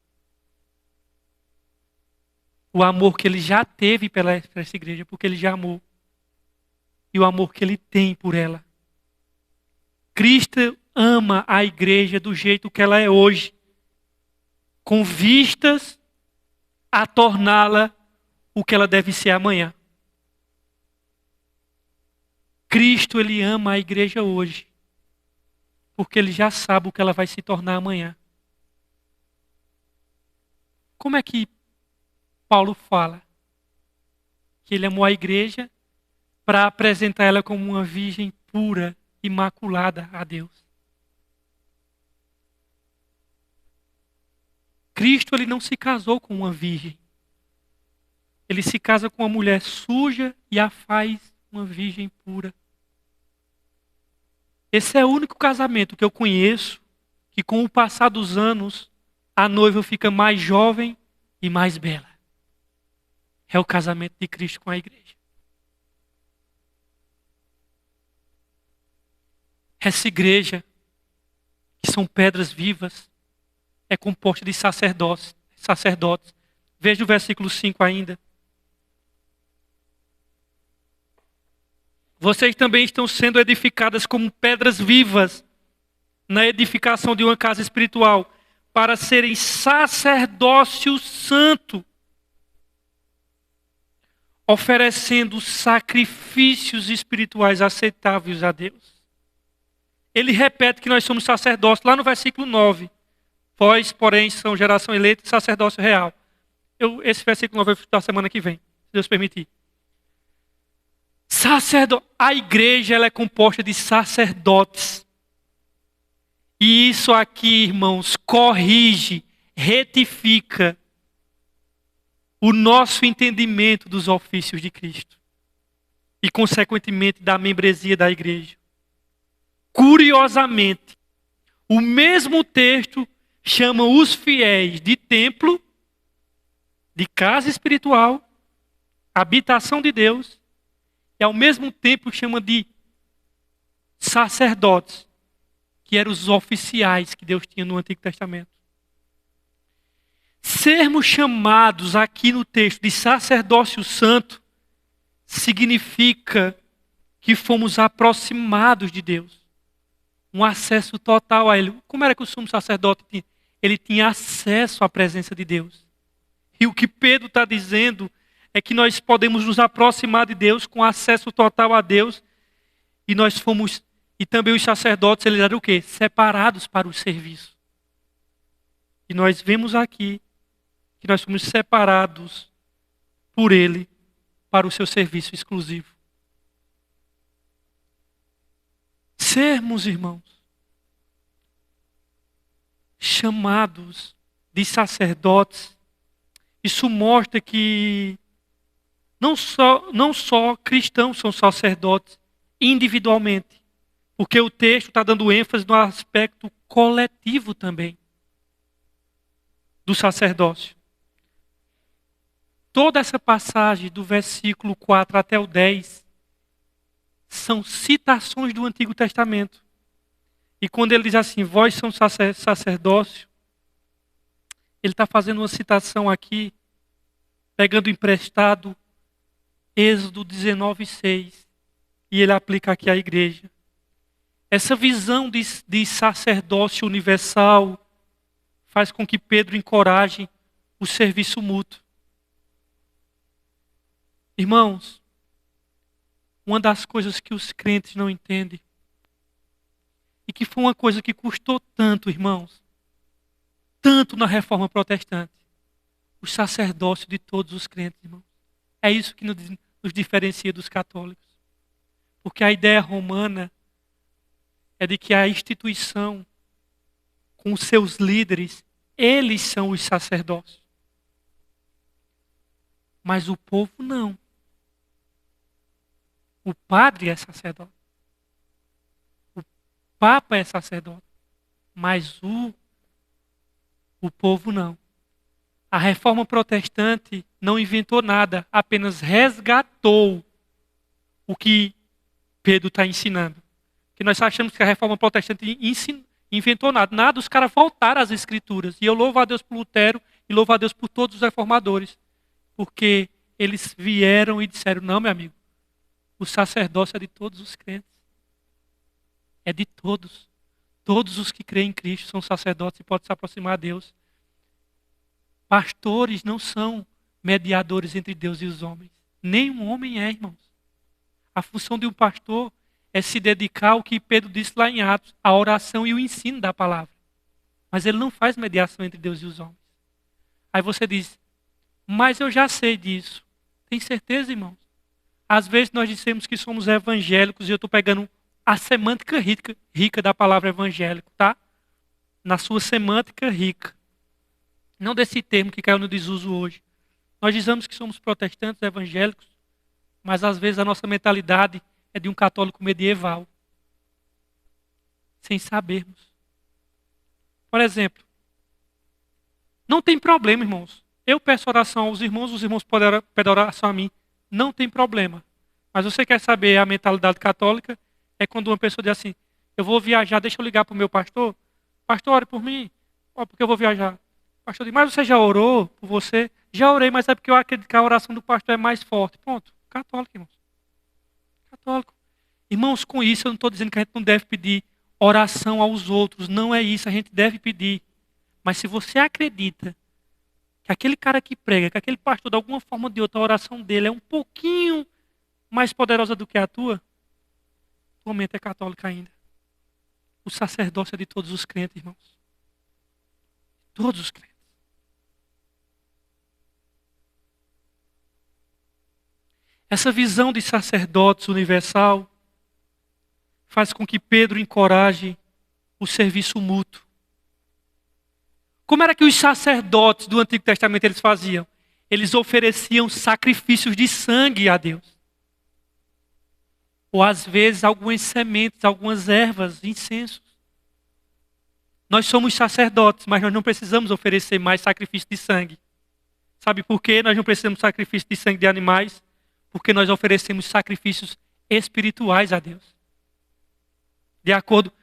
[SPEAKER 1] O amor que ele já teve pela essa igreja, porque ele já amou. E o amor que ele tem por ela. Cristo ama a igreja do jeito que ela é hoje, com vistas a torná-la o que ela deve ser amanhã. Cristo, ele ama a igreja hoje, porque ele já sabe o que ela vai se tornar amanhã. Como é que Paulo fala que ele amou a igreja para apresentar ela como uma virgem pura, imaculada a Deus? Cristo, ele não se casou com uma virgem. Ele se casa com uma mulher suja e a faz uma virgem pura. Esse é o único casamento que eu conheço que, com o passar dos anos, a noiva fica mais jovem e mais bela. É o casamento de Cristo com a igreja. Essa igreja, que são pedras vivas, é composta de sacerdotes. Veja o versículo 5 ainda. Vocês também estão sendo edificadas como pedras vivas na edificação de uma casa espiritual, para serem sacerdócio santo, oferecendo sacrifícios espirituais aceitáveis a Deus. Ele repete que nós somos sacerdócios lá no versículo 9. Vós, porém, são geração eleita e sacerdócio real. Esse versículo 9 eu vou estudar semana que vem, se Deus permitir. A igreja, ela é composta de sacerdotes. E isso aqui, irmãos, corrige, retifica o nosso entendimento dos ofícios de Cristo. E, consequentemente, da membresia da igreja. Curiosamente, o mesmo texto chama os fiéis de templo, de casa espiritual, habitação de Deus, e ao mesmo tempo chama de sacerdotes, que eram os oficiais que Deus tinha no Antigo Testamento. Sermos chamados aqui no texto de sacerdócio santo significa que fomos aproximados de Deus. Um acesso total a Ele. Como era que o sumo sacerdote tinha? Ele tinha acesso à presença de Deus. E o que Pedro está dizendo é que nós podemos nos aproximar de Deus com acesso total a Deus. E nós fomos, e também os sacerdotes, eles eram o quê? Separados para o serviço. E nós vemos aqui que nós fomos separados por Ele para o seu serviço exclusivo. Sermos, irmãos, chamados de sacerdotes, isso mostra que não só cristãos são sacerdotes individualmente, porque o texto está dando ênfase no aspecto coletivo também do sacerdócio. Toda essa passagem do versículo 4 até o 10 são citações do Antigo Testamento. E quando ele diz assim, vós são sacerdócio, ele está fazendo uma citação aqui, pegando emprestado Êxodo 19:6, e ele aplica aqui à igreja. Essa visão de sacerdócio universal faz com que Pedro encoraje o serviço mútuo. Irmãos, uma das coisas que os crentes não entendem, e que foi uma coisa que custou tanto, irmãos, tanto na Reforma Protestante, o sacerdócio de todos os crentes, irmãos. É isso que nos diferencia dos católicos. Porque a ideia romana é de que a instituição, com os seus líderes, eles são os sacerdotes. Mas o povo não. O padre é sacerdote. O papa é sacerdote. Mas o povo não. A Reforma Protestante não inventou nada, apenas resgatou o que Pedro está ensinando. Que nós achamos que a Reforma Protestante inventou nada. Nada, os caras voltaram às Escrituras. E eu louvo a Deus por Lutero e louvo a Deus por todos os reformadores. Porque eles vieram e disseram, não, meu amigo, o sacerdócio é de todos os crentes. É de todos. Todos os que creem em Cristo são sacerdotes e podem se aproximar a Deus. Pastores não são mediadores entre Deus e os homens. Nenhum homem é, irmãos. A função de um pastor é se dedicar ao que Pedro disse lá em Atos, a oração e o ensino da palavra. Mas ele não faz mediação entre Deus e os homens. Aí você diz, mas eu já sei disso. Tem certeza, irmãos? Às vezes nós dissemos que somos evangélicos e eu estou pegando a semântica rica da palavra evangélico, tá? Na sua semântica rica. Não desse termo que caiu no desuso hoje. Nós dizemos que somos protestantes, evangélicos, mas às vezes a nossa mentalidade é de um católico medieval. Sem sabermos. Por exemplo, não tem problema, irmãos. Eu peço oração aos irmãos, os irmãos pedem oração a mim. Não tem problema. Mas você quer saber a mentalidade católica? É quando uma pessoa diz assim, eu vou viajar, deixa eu ligar para o meu pastor. Pastor, ore por mim. Porque eu vou viajar. O pastor diz, mas você já orou por você? Já orei, mas é porque eu acredito que a oração do pastor é mais forte. Pronto. Católico, irmãos. Católico. Irmãos, com isso eu não estou dizendo que a gente não deve pedir oração aos outros. Não é isso, a gente deve pedir. Mas se você acredita que aquele cara que prega, que aquele pastor, de alguma forma ou de outra, a oração dele é um pouquinho mais poderosa do que a tua mente é católica ainda. O sacerdócio é de todos os crentes, irmãos. Todos os crentes. Essa visão de sacerdotes universal faz com que Pedro encoraje o serviço mútuo. Como era que os sacerdotes do Antigo Testamento eles faziam? Eles ofereciam sacrifícios de sangue a Deus. Ou às vezes algumas sementes, algumas ervas, incensos. Nós somos sacerdotes, mas nós não precisamos oferecer mais sacrifício de sangue. Sabe por quê? Nós não precisamos de sacrifício de sangue de animais, porque nós oferecemos sacrifícios espirituais a Deus. De acordo?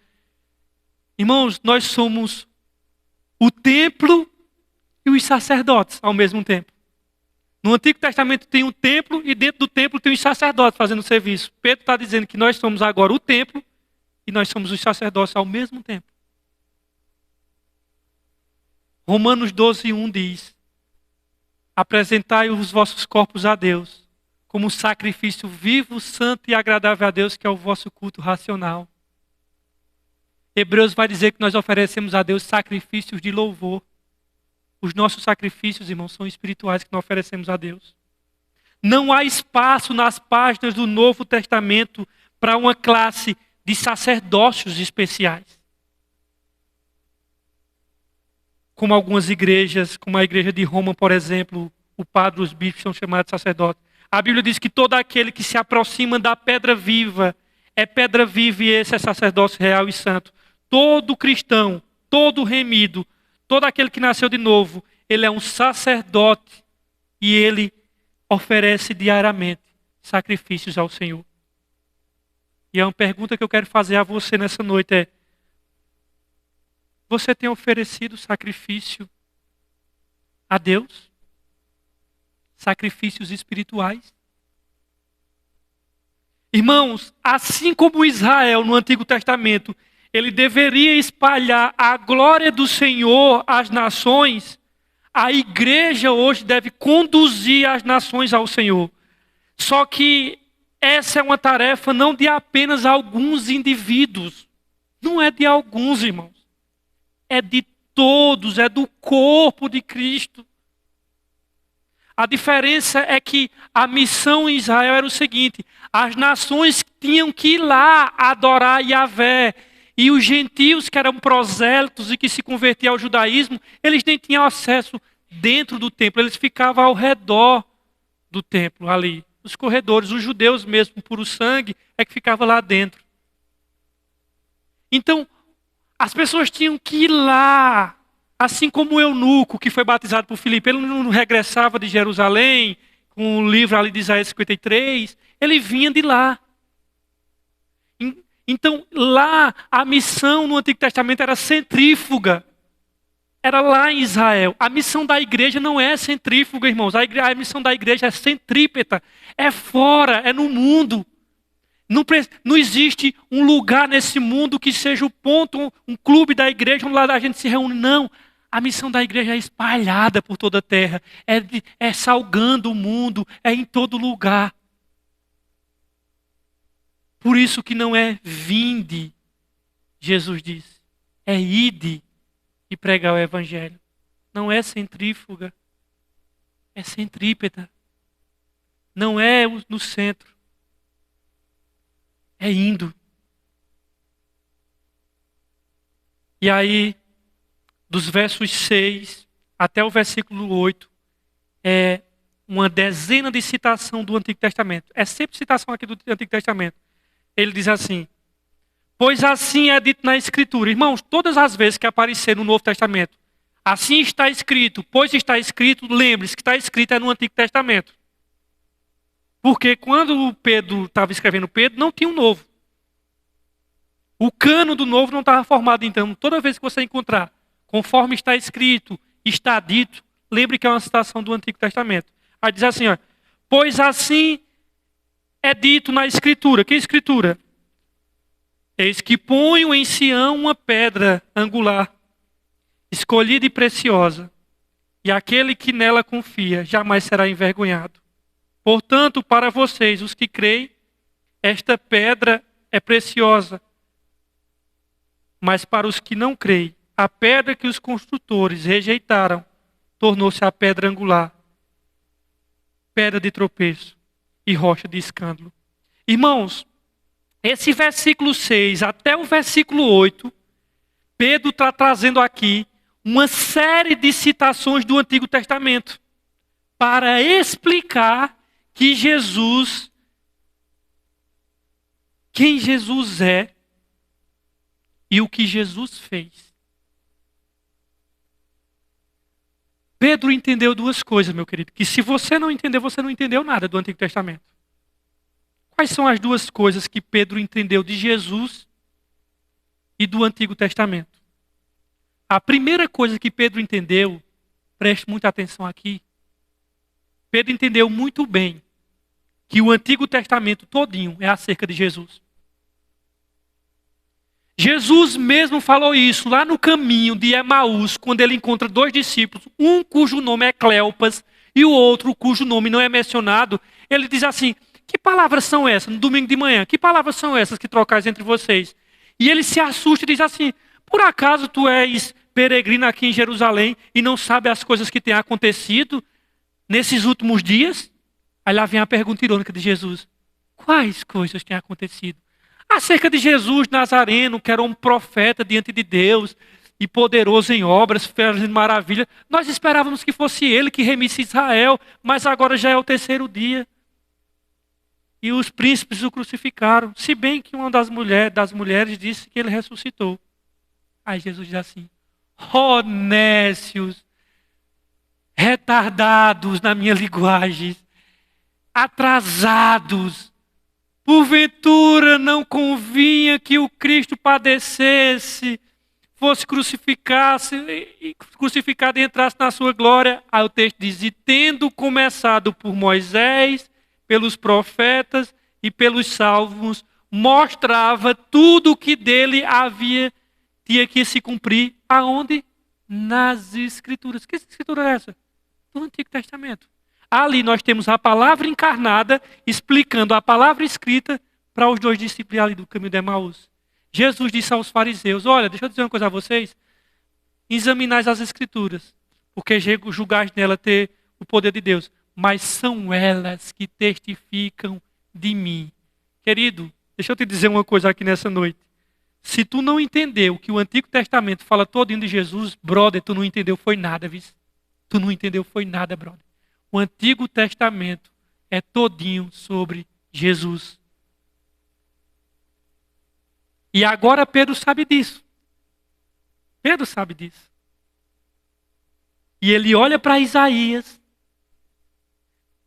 [SPEAKER 1] Irmãos, nós somos o templo e os sacerdotes ao mesmo tempo. No Antigo Testamento tem um templo e dentro do templo tem os sacerdotes fazendo serviço. Pedro está dizendo que nós somos agora o templo e nós somos os sacerdotes ao mesmo tempo. Romanos 12:1 diz, apresentai os vossos corpos a Deus como um sacrifício vivo, santo e agradável a Deus, que é o vosso culto racional. Hebreus vai dizer que nós oferecemos a Deus sacrifícios de louvor. Os nossos sacrifícios, irmãos, são espirituais que nós oferecemos a Deus. Não há espaço nas páginas do Novo Testamento para uma classe de sacerdócios especiais. Como algumas igrejas, como a igreja de Roma, por exemplo, o padre e os bispos são chamados de sacerdotes. A Bíblia diz que todo aquele que se aproxima da pedra viva é pedra viva e esse é sacerdócio real e santo. Todo cristão, todo remido, todo aquele que nasceu de novo, ele é um sacerdote e ele oferece diariamente sacrifícios ao Senhor. E uma pergunta que eu quero fazer a você nessa noite é, você tem oferecido sacrifício a Deus? Sacrifícios espirituais? Irmãos, assim como Israel no Antigo Testamento, ele deveria espalhar a glória do Senhor às nações, a igreja hoje deve conduzir as nações ao Senhor. Só que essa é uma tarefa não de apenas alguns indivíduos. Não é de alguns, irmãos. É de todos, é do corpo de Cristo. A diferença é que a missão em Israel era o seguinte: as nações tinham que ir lá adorar Yahvé. E os gentios, que eram prosélitos e que se convertiam ao judaísmo, eles nem tinham acesso dentro do templo, eles ficavam ao redor do templo, ali, nos corredores. Os judeus mesmo, por o sangue, é que ficavam lá dentro. Então, as pessoas tinham que ir lá, assim como o eunuco, que foi batizado por Filipe, ele não regressava de Jerusalém, com o livro ali de Isaías 53, ele vinha de lá. Então, lá, a missão no Antigo Testamento era centrífuga. Era lá em Israel. A missão da igreja não é centrífuga, irmãos. A missão da igreja é centrípeta. É fora, é no mundo. Não existe um lugar nesse mundo que seja o ponto, um clube da igreja, onde lá a gente se reúne. Não. A missão da igreja é espalhada por toda a terra. É salgando o mundo, é em todo lugar. Por isso que não é vinde, Jesus disse. É ide e pregar o evangelho. Não é centrífuga. É centrípeta. Não é no centro. É indo. E aí, dos versos 6 até o versículo 8, é uma dezena de citação do Antigo Testamento. É sempre citação aqui do Antigo Testamento. Ele diz assim: pois assim é dito na Escritura. Irmãos, todas as vezes que aparecer no Novo Testamento, assim está escrito, pois está escrito, lembre-se que está escrito é no Antigo Testamento. Porque quando Pedro estava escrevendo Pedro, não tinha um novo. O cano do novo não estava formado. Então, toda vez que você encontrar, conforme está escrito, está dito, lembre que é uma citação do Antigo Testamento. Aí diz assim, ó, pois assim é dito na Escritura. Que Escritura? Eis que ponho em Sião uma pedra angular, escolhida e preciosa, e aquele que nela confia jamais será envergonhado. Portanto, para vocês, os que creem, esta pedra é preciosa. Mas para os que não creem, a pedra que os construtores rejeitaram tornou-se a pedra angular, pedra de tropeço e rocha de escândalo. Irmãos, esse versículo 6 até o versículo 8, Pedro está trazendo aqui uma série de citações do Antigo Testamento para explicar que Jesus, quem Jesus é e o que Jesus fez. Pedro entendeu duas coisas, meu querido, que se você não entender, você não entendeu nada do Antigo Testamento. Quais são as duas coisas que Pedro entendeu de Jesus e do Antigo Testamento? A primeira coisa que Pedro entendeu, preste muita atenção aqui, Pedro entendeu muito bem que o Antigo Testamento todinho é acerca de Jesus. Jesus mesmo falou isso lá no caminho de Emaús, quando ele encontra dois discípulos, um cujo nome é Cleopas e o outro cujo nome não é mencionado. Ele diz assim, que palavras são essas? No domingo de manhã, que palavras são essas que trocais entre vocês? E ele se assusta e diz assim, por acaso tu és peregrino aqui em Jerusalém e não sabe as coisas que têm acontecido nesses últimos dias? Aí lá vem a pergunta irônica de Jesus. Quais coisas têm acontecido? Acerca de Jesus Nazareno, que era um profeta diante de Deus e poderoso em obras, fazendo maravilhas. Nós esperávamos que fosse ele que remisse Israel, mas agora já é o terceiro dia. E os príncipes o crucificaram, se bem que uma das mulheres disse que ele ressuscitou. Aí Jesus diz assim, ó nécios, retardados na minha linguagem, atrasados, porventura não convinha que o Cristo padecesse, fosse crucificado e entrasse na sua glória. Aí o texto diz, e tendo começado por Moisés, pelos profetas e pelos salmos, mostrava tudo o que dele tinha que se cumprir. Aonde? Nas Escrituras. Que escritura é essa? Do Antigo Testamento. Ali nós temos a palavra encarnada explicando a palavra escrita para os dois discípulos ali do caminho de Emaús. Jesus disse aos fariseus: olha, deixa eu dizer uma coisa a vocês. Examinais as escrituras, porque julgais nela ter o poder de Deus. Mas são elas que testificam de mim. Querido, deixa eu te dizer uma coisa aqui nessa noite. Se tu não entendeu que o Antigo Testamento fala todinho de Jesus, brother, tu não entendeu foi nada, viu? Tu não entendeu foi nada, brother. O Antigo Testamento é todinho sobre Jesus. E agora Pedro sabe disso. Pedro sabe disso. E ele olha para Isaías.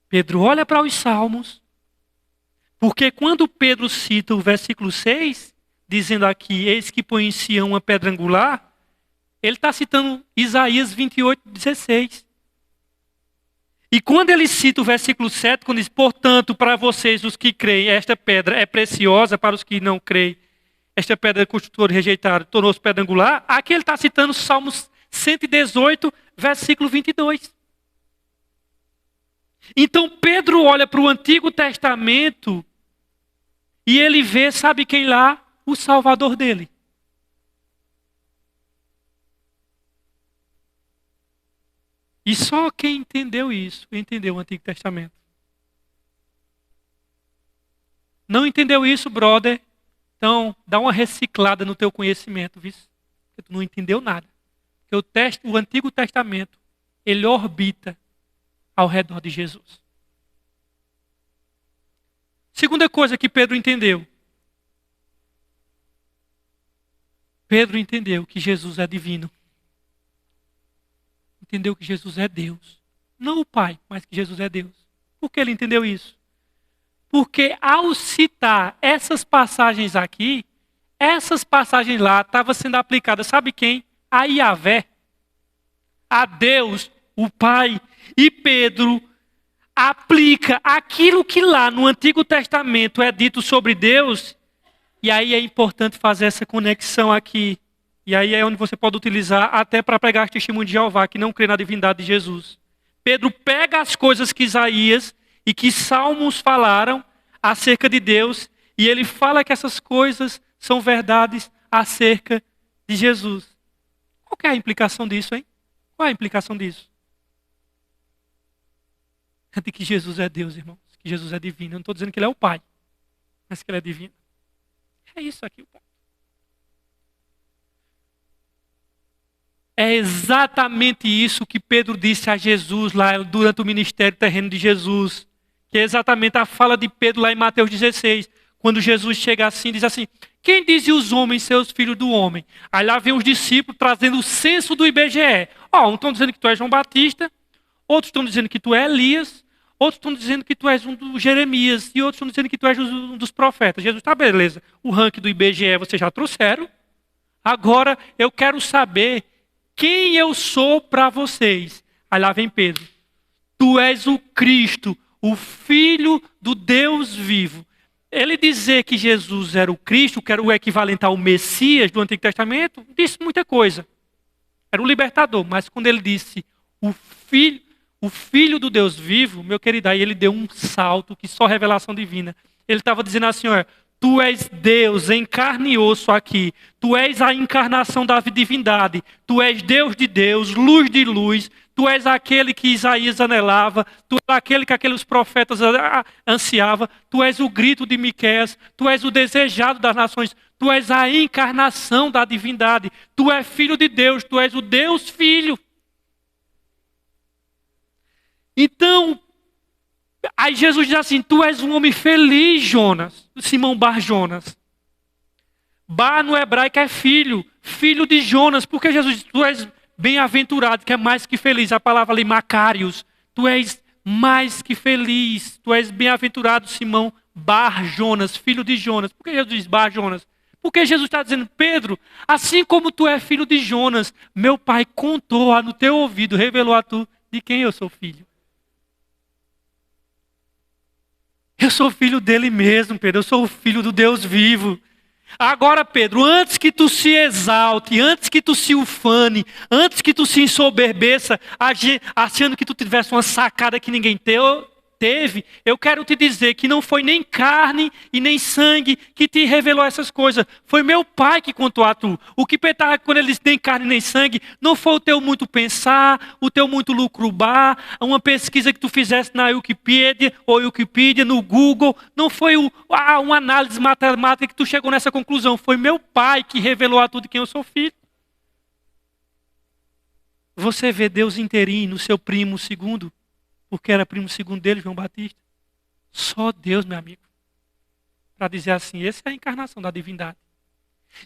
[SPEAKER 1] Pedro olha para os Salmos. Porque quando Pedro cita o versículo 6, dizendo aqui, eis que põe em Sião uma pedra angular, ele está citando Isaías 28:16. E quando ele cita o versículo 7, quando diz, portanto, para vocês, os que creem, esta pedra é preciosa, para os que não creem, esta pedra construtor rejeitado tornou-se pedra angular, aqui ele está citando Salmos 118, versículo 22. Então Pedro olha para o Antigo Testamento e ele vê, sabe quem lá? O Salvador dele. E só quem entendeu isso, entendeu o Antigo Testamento. Não entendeu isso, brother? Então, dá uma reciclada no teu conhecimento, viu? Porque tu não entendeu nada. Porque o Antigo Testamento, ele orbita ao redor de Jesus. Segunda coisa que Pedro entendeu. Pedro entendeu que Jesus é divino. Entendeu que Jesus é Deus. Não o Pai, mas que Jesus é Deus. Por que ele entendeu isso? Porque ao citar essas passagens aqui, essas passagens lá estavam sendo aplicadas, sabe quem? A Yahvé, a Deus, o Pai. E Pedro aplica aquilo que lá no Antigo Testamento é dito sobre Deus. E aí é importante fazer essa conexão aqui. E aí é onde você pode utilizar até para pregar testemunho de Jeová, que não crê na divindade de Jesus. Pedro pega as coisas que Isaías e que Salmos falaram acerca de Deus, e ele fala que essas coisas são verdades acerca de Jesus. Qual que é a implicação disso, hein? Qual é a implicação disso? É de que Jesus é Deus, irmãos. Que Jesus é divino. Eu não estou dizendo que ele é o Pai, mas que ele é divino. É isso aqui o ponto. É exatamente isso que Pedro disse a Jesus lá durante o ministério terreno de Jesus. Que é exatamente a fala de Pedro lá em Mateus 16. Quando Jesus chega assim, diz assim, quem dizem os homens seus filhos do homem? Aí lá vem os discípulos trazendo o censo do IBGE. Um estão dizendo que tu és João Batista, outros estão dizendo que tu é Elias, outros estão dizendo que tu és um dos Jeremias, e outros estão dizendo que tu és um dos profetas. Jesus, tá beleza, o ranking do IBGE vocês já trouxeram. Agora eu quero saber quem eu sou para vocês. Aí lá vem Pedro. Tu és o Cristo, o Filho do Deus vivo. Ele dizer que Jesus era o Cristo, que era o equivalente ao Messias do Antigo Testamento, disse muita coisa. Era o libertador, mas quando ele disse o Filho do Deus vivo, meu querido, aí ele deu um salto que só revelação divina. Ele estava dizendo assim, olha, tu és Deus em carne e osso aqui. Tu és a encarnação da divindade. Tu és Deus de Deus, luz de luz. Tu és aquele que Isaías anelava. Tu és aquele que aqueles profetas ansiavam. Tu és o grito de Miqueias. Tu és o desejado das nações. Tu és a encarnação da divindade. Tu és filho de Deus. Tu és o Deus Filho. Então, aí Jesus diz assim, tu és um homem feliz, Jonas. Simão Bar Jonas. Bar no hebraico é filho. Filho de Jonas. Porque Jesus diz, tu és bem-aventurado, que é mais que feliz. A palavra ali, Macários. Tu és mais que feliz. Tu és bem-aventurado, Simão Bar Jonas. Filho de Jonas. Por que Jesus diz Bar Jonas? Porque Jesus está dizendo, Pedro, assim como tu és filho de Jonas, meu pai contou no teu ouvido, revelou a tu de quem eu sou filho. Eu sou filho dele mesmo, Pedro. Eu sou o filho do Deus vivo. Agora, Pedro, antes que tu se exalte, antes que tu se ufane, antes que tu se ensoberbeça, achando que tu tivesse uma sacada que ninguém teve, eu quero te dizer que não foi nem carne e nem sangue que te revelou essas coisas. Foi meu Pai que contou a tu. O que Pedro estava, quando ele disse nem carne nem sangue, não foi o teu muito pensar, o teu muito lucrubar, uma pesquisa que tu fizesse na Wikipedia, ou Wikipedia, no Google. Não foi uma análise matemática que tu chegou nessa conclusão. Foi meu Pai que revelou a tu de quem eu sou filho. Você vê Deus inteirinho no seu primo segundo, porque era primo segundo dele, João Batista. Só Deus, meu amigo. Para dizer assim, essa é a encarnação da divindade.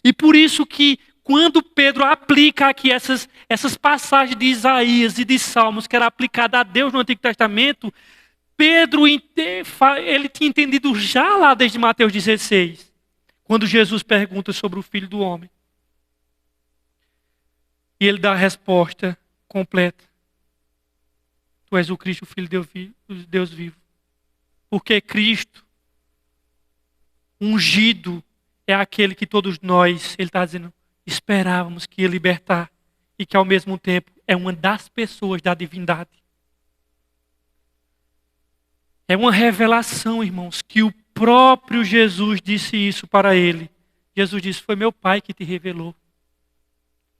[SPEAKER 1] E por isso que quando Pedro aplica aqui essas passagens de Isaías e de Salmos, que era aplicada a Deus no Antigo Testamento, Pedro, ele tinha entendido já lá desde Mateus 16, quando Jesus pergunta sobre o Filho do Homem. E ele dá a resposta completa. Tu és o Cristo, o Filho de Deus vivo. Porque Cristo, ungido, é aquele que todos nós, ele está dizendo, esperávamos que ia libertar. E que ao mesmo tempo é uma das pessoas da divindade. É uma revelação, irmãos, que o próprio Jesus disse isso para ele. Jesus disse, foi meu Pai que te revelou.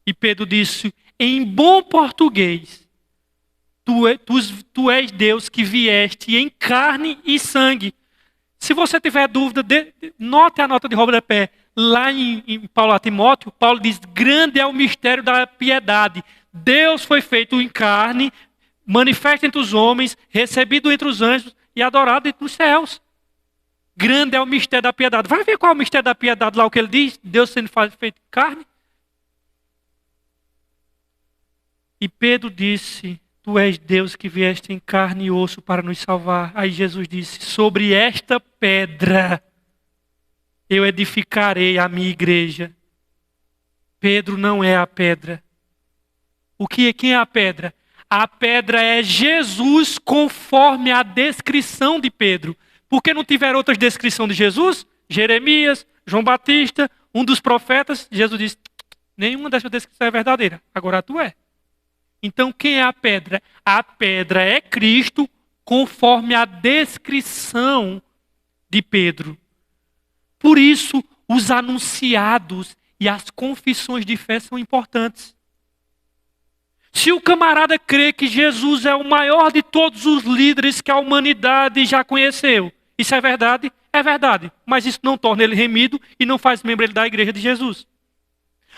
[SPEAKER 1] E Pedro disse, em bom português, Tu és Deus que vieste em carne e sangue. Se você tiver dúvida, note a nota de rodapé. Lá em Paulo a Timóteo, Paulo diz, grande é o mistério da piedade. Deus foi feito em carne, manifesto entre os homens, recebido entre os anjos e adorado entre os céus. Grande é o mistério da piedade. Vai ver qual é o mistério da piedade lá, o que ele diz? Deus sendo feito em carne. E Pedro disse, tu és Deus que vieste em carne e osso para nos salvar. Aí Jesus disse, sobre esta pedra eu edificarei a minha igreja. Pedro não é a pedra. Quem é a pedra? A pedra é Jesus conforme a descrição de Pedro. Por que não tiver outras descrições de Jesus? Jeremias, João Batista, um dos profetas. Jesus disse, nenhuma dessas descrições é verdadeira. Agora tu é. Então, quem é a pedra? A pedra é Cristo, conforme a descrição de Pedro. Por isso, os anunciados e as confissões de fé são importantes. Se o camarada crê que Jesus é o maior de todos os líderes que a humanidade já conheceu, isso é verdade? É verdade. Mas isso não torna ele remido e não faz membro da igreja de Jesus.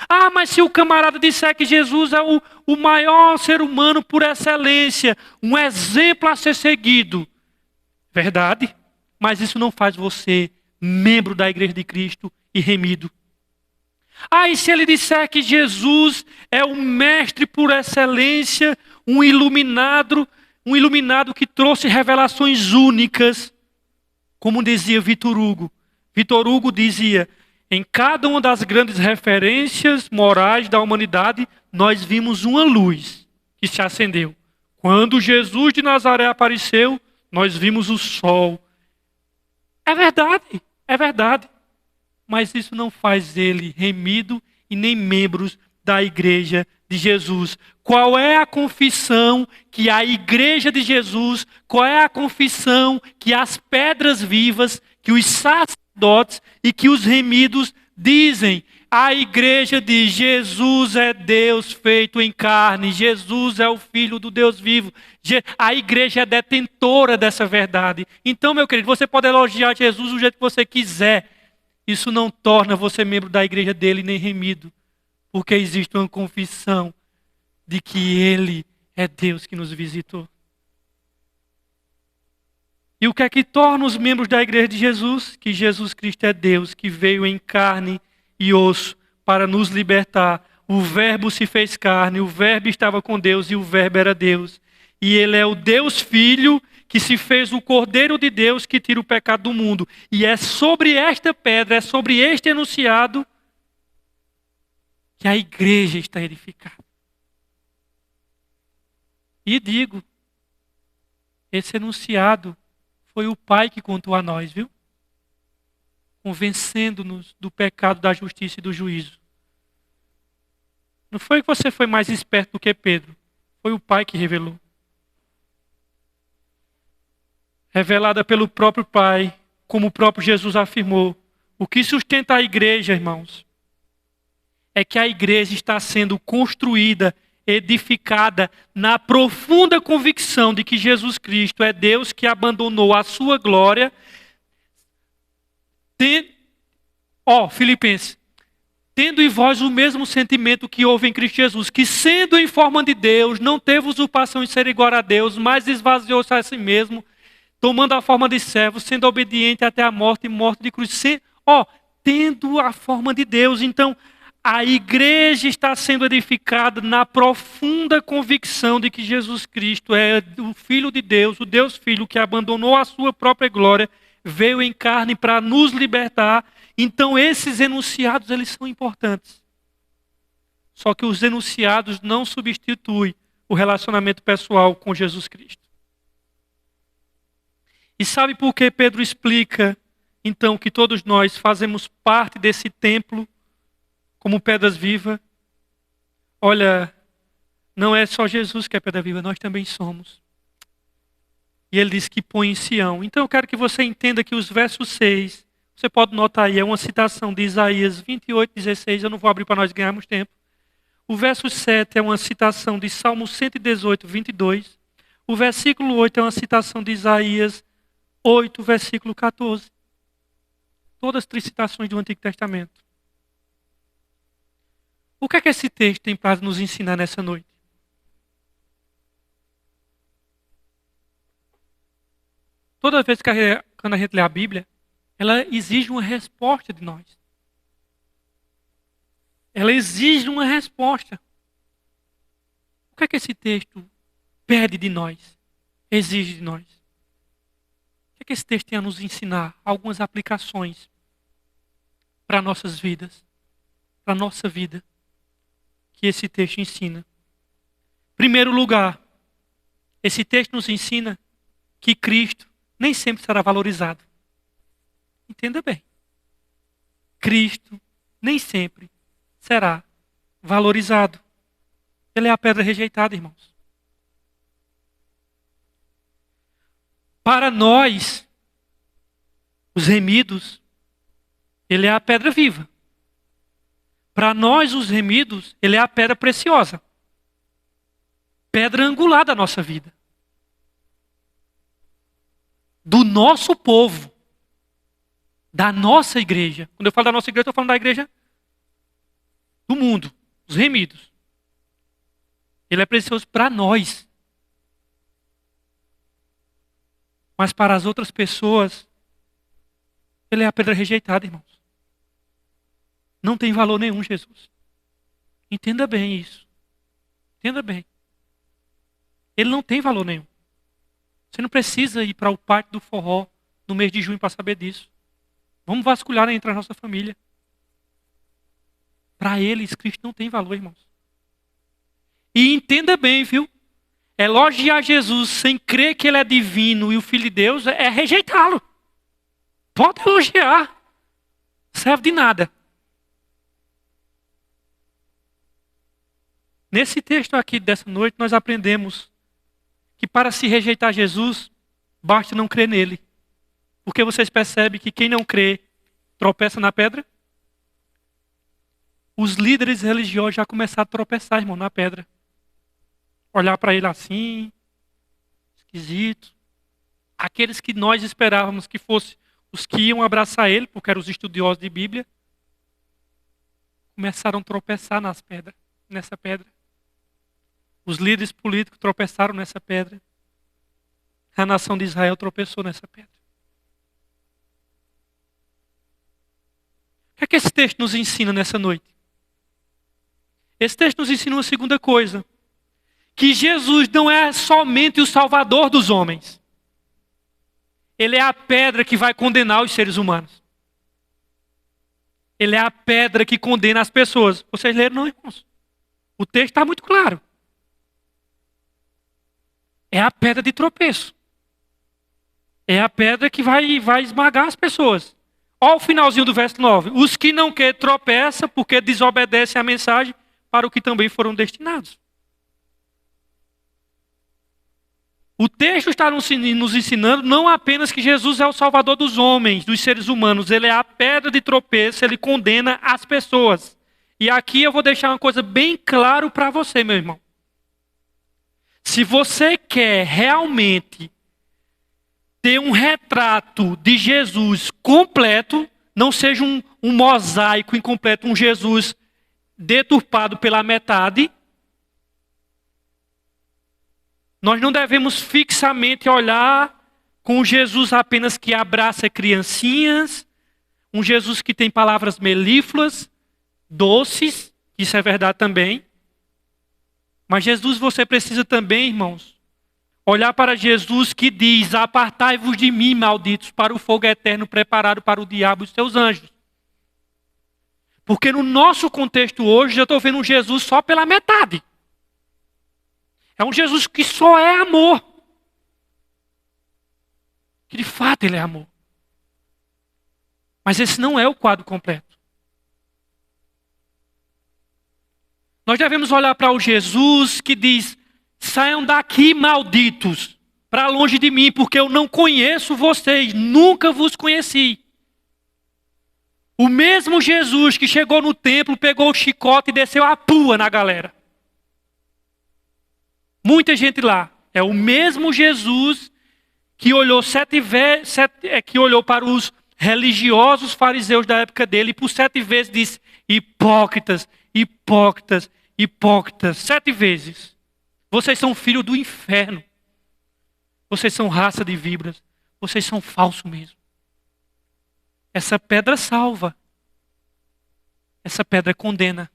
[SPEAKER 1] Ah, mas se o camarada disser que Jesus é o maior ser humano por excelência, um exemplo a ser seguido. Verdade, mas isso não faz você membro da igreja de Cristo e remido. Ah, e se ele disser que Jesus é o mestre por excelência, um iluminado que trouxe revelações únicas, como dizia Vitor Hugo. Vitor Hugo dizia, em cada uma das grandes referências morais da humanidade, nós vimos uma luz que se acendeu. Quando Jesus de Nazaré apareceu, nós vimos o sol. É verdade. Mas isso não faz ele remido e nem membros da igreja de Jesus. Qual é a confissão que a igreja de Jesus, qual é a confissão que as pedras vivas, que os sacerdotes e que os remidos dizem? A igreja diz, Jesus é Deus feito em carne, Jesus é o Filho do Deus vivo. A igreja é detentora dessa verdade. Então, meu querido, você pode elogiar Jesus do jeito que você quiser. Isso não torna você membro da igreja dele nem remido. Porque existe uma confissão de que Ele é Deus que nos visitou. E o que é que torna os membros da igreja de Jesus? Que Jesus Cristo é Deus, que veio em carne e osso para nos libertar. O Verbo se fez carne, o Verbo estava com Deus e o Verbo era Deus. E Ele é o Deus Filho que se fez o Cordeiro de Deus que tira o pecado do mundo. E é sobre esta pedra, é sobre este enunciado que a igreja está edificada. E digo, esse enunciado foi o Pai que contou a nós, viu? convencendo-nos do pecado, da justiça e do juízo. Não foi que você foi mais esperto do que Pedro. Foi o Pai que revelou. Revelada pelo próprio Pai, como o próprio Jesus afirmou. O que sustenta a igreja, irmãos, é que a igreja está sendo construída, edificada na profunda convicção de que Jesus Cristo é Deus que abandonou a sua glória. Filipenses, tendo em vós o mesmo sentimento que houve em Cristo Jesus, que sendo em forma de Deus, não teve usurpação em ser igual a Deus, mas esvaziou-se a si mesmo, tomando a forma de servo, sendo obediente até a morte e morte de cruz. Tendo a forma de Deus. Então, a igreja está sendo edificada na profunda convicção de que Jesus Cristo é o Filho de Deus, o Deus Filho que abandonou a sua própria glória, veio em carne para nos libertar. Então esses enunciados, eles são importantes. Só que os enunciados não substituem o relacionamento pessoal com Jesus Cristo. E sabe por que Pedro explica, então, que todos nós fazemos parte desse templo como pedras vivas? Olha, não é só Jesus que é pedra viva, nós também somos. E ele diz que põe em Sião. Então eu quero que você entenda que os versos 6, você pode notar aí, é uma citação de Isaías 28:16, eu não vou abrir para nós ganharmos tempo. O verso 7 é uma citação de Salmo 118:22. O versículo 8 é uma citação de Isaías 8, versículo 14. Todas três citações do Antigo Testamento. O que é que esse texto tem para nos ensinar nessa noite? Toda vez que quando a gente lê a Bíblia, ela exige uma resposta de nós. Ela exige uma resposta. O que é que esse texto pede de nós? Exige de nós? O que é que esse texto tem a nos ensinar? Algumas aplicações para nossas vidas, para a nossa vida, que esse texto ensina. Em primeiro lugar, esse texto nos ensina que Cristo nem sempre será valorizado. Entenda bem. Cristo nem sempre será valorizado. Ele é a pedra rejeitada, irmãos. Para nós, os remidos, ele é a pedra viva. Para nós, os remidos, ele é a pedra preciosa. Pedra angular da nossa vida. Do nosso povo. Da nossa igreja. Quando eu falo da nossa igreja, eu estou falando da igreja do mundo. Os remidos. Ele é precioso para nós. Mas para as outras pessoas, ele é a pedra rejeitada, irmãos. Não tem valor nenhum, Jesus. Entenda bem isso. Entenda bem. Ele não tem valor nenhum. Você não precisa ir para o parque do forró no mês de junho para saber disso. Vamos vasculhar entre a nossa família. Para eles, Cristo não tem valor, irmãos. E entenda bem, viu? Elogiar Jesus sem crer que ele é divino e o Filho de Deus é rejeitá-lo. Pode elogiar. Serve de nada. Nesse texto aqui dessa noite, nós aprendemos que para se rejeitar Jesus, basta não crer nele. Porque vocês percebem que quem não crê tropeça na pedra? Os líderes religiosos já começaram a tropeçar, irmão, na pedra. Olhar para ele assim, esquisito. Aqueles que nós esperávamos que fossem os que iam abraçar ele, porque eram os estudiosos de Bíblia, começaram a tropeçar nessa pedra. Os líderes políticos tropeçaram nessa pedra. A nação de Israel tropeçou nessa pedra. O que é que esse texto nos ensina nessa noite? Esse texto nos ensina uma segunda coisa. Que Jesus não é somente o Salvador dos homens. Ele é a pedra que vai condenar os seres humanos. Ele é a pedra que condena as pessoas. Vocês leram, não, irmãos? O texto está muito claro. É a pedra de tropeço. É a pedra que vai esmagar as pessoas. Olha o finalzinho do verso 9. Os que não querem tropeçam porque desobedecem à mensagem para o que também foram destinados. O texto está nos ensinando não apenas que Jesus é o Salvador dos homens, dos seres humanos. Ele é a pedra de tropeço, ele condena as pessoas. E aqui eu vou deixar uma coisa bem clara para você, meu irmão. Se você quer realmente ter um retrato de Jesus completo, não seja um mosaico incompleto, um Jesus deturpado pela metade, nós não devemos fixamente olhar com um Jesus apenas que abraça criancinhas, um Jesus que tem palavras melífluas, doces, isso é verdade também. Mas Jesus, você precisa também, irmãos, olhar para Jesus que diz: apartai-vos de mim, malditos, para o fogo eterno preparado para o diabo e os seus anjos. Porque no nosso contexto hoje, eu estou vendo um Jesus só pela metade. É um Jesus que só é amor. Que de fato ele é amor. Mas esse não é o quadro completo. Nós devemos olhar para o Jesus que diz: saiam daqui, malditos, para longe de mim, porque eu não conheço vocês, nunca vos conheci. O mesmo Jesus que chegou no templo, pegou o chicote e desceu a pua na galera. Muita gente lá. É o mesmo Jesus que olhou que olhou para os religiosos fariseus da época dele e por 7 vezes disse: hipócritas, hipócritas, hipócritas. 7 vezes. Vocês são filhos do inferno. Vocês são raça de víboras. Vocês são falsos mesmo. Essa pedra salva. Essa pedra condena.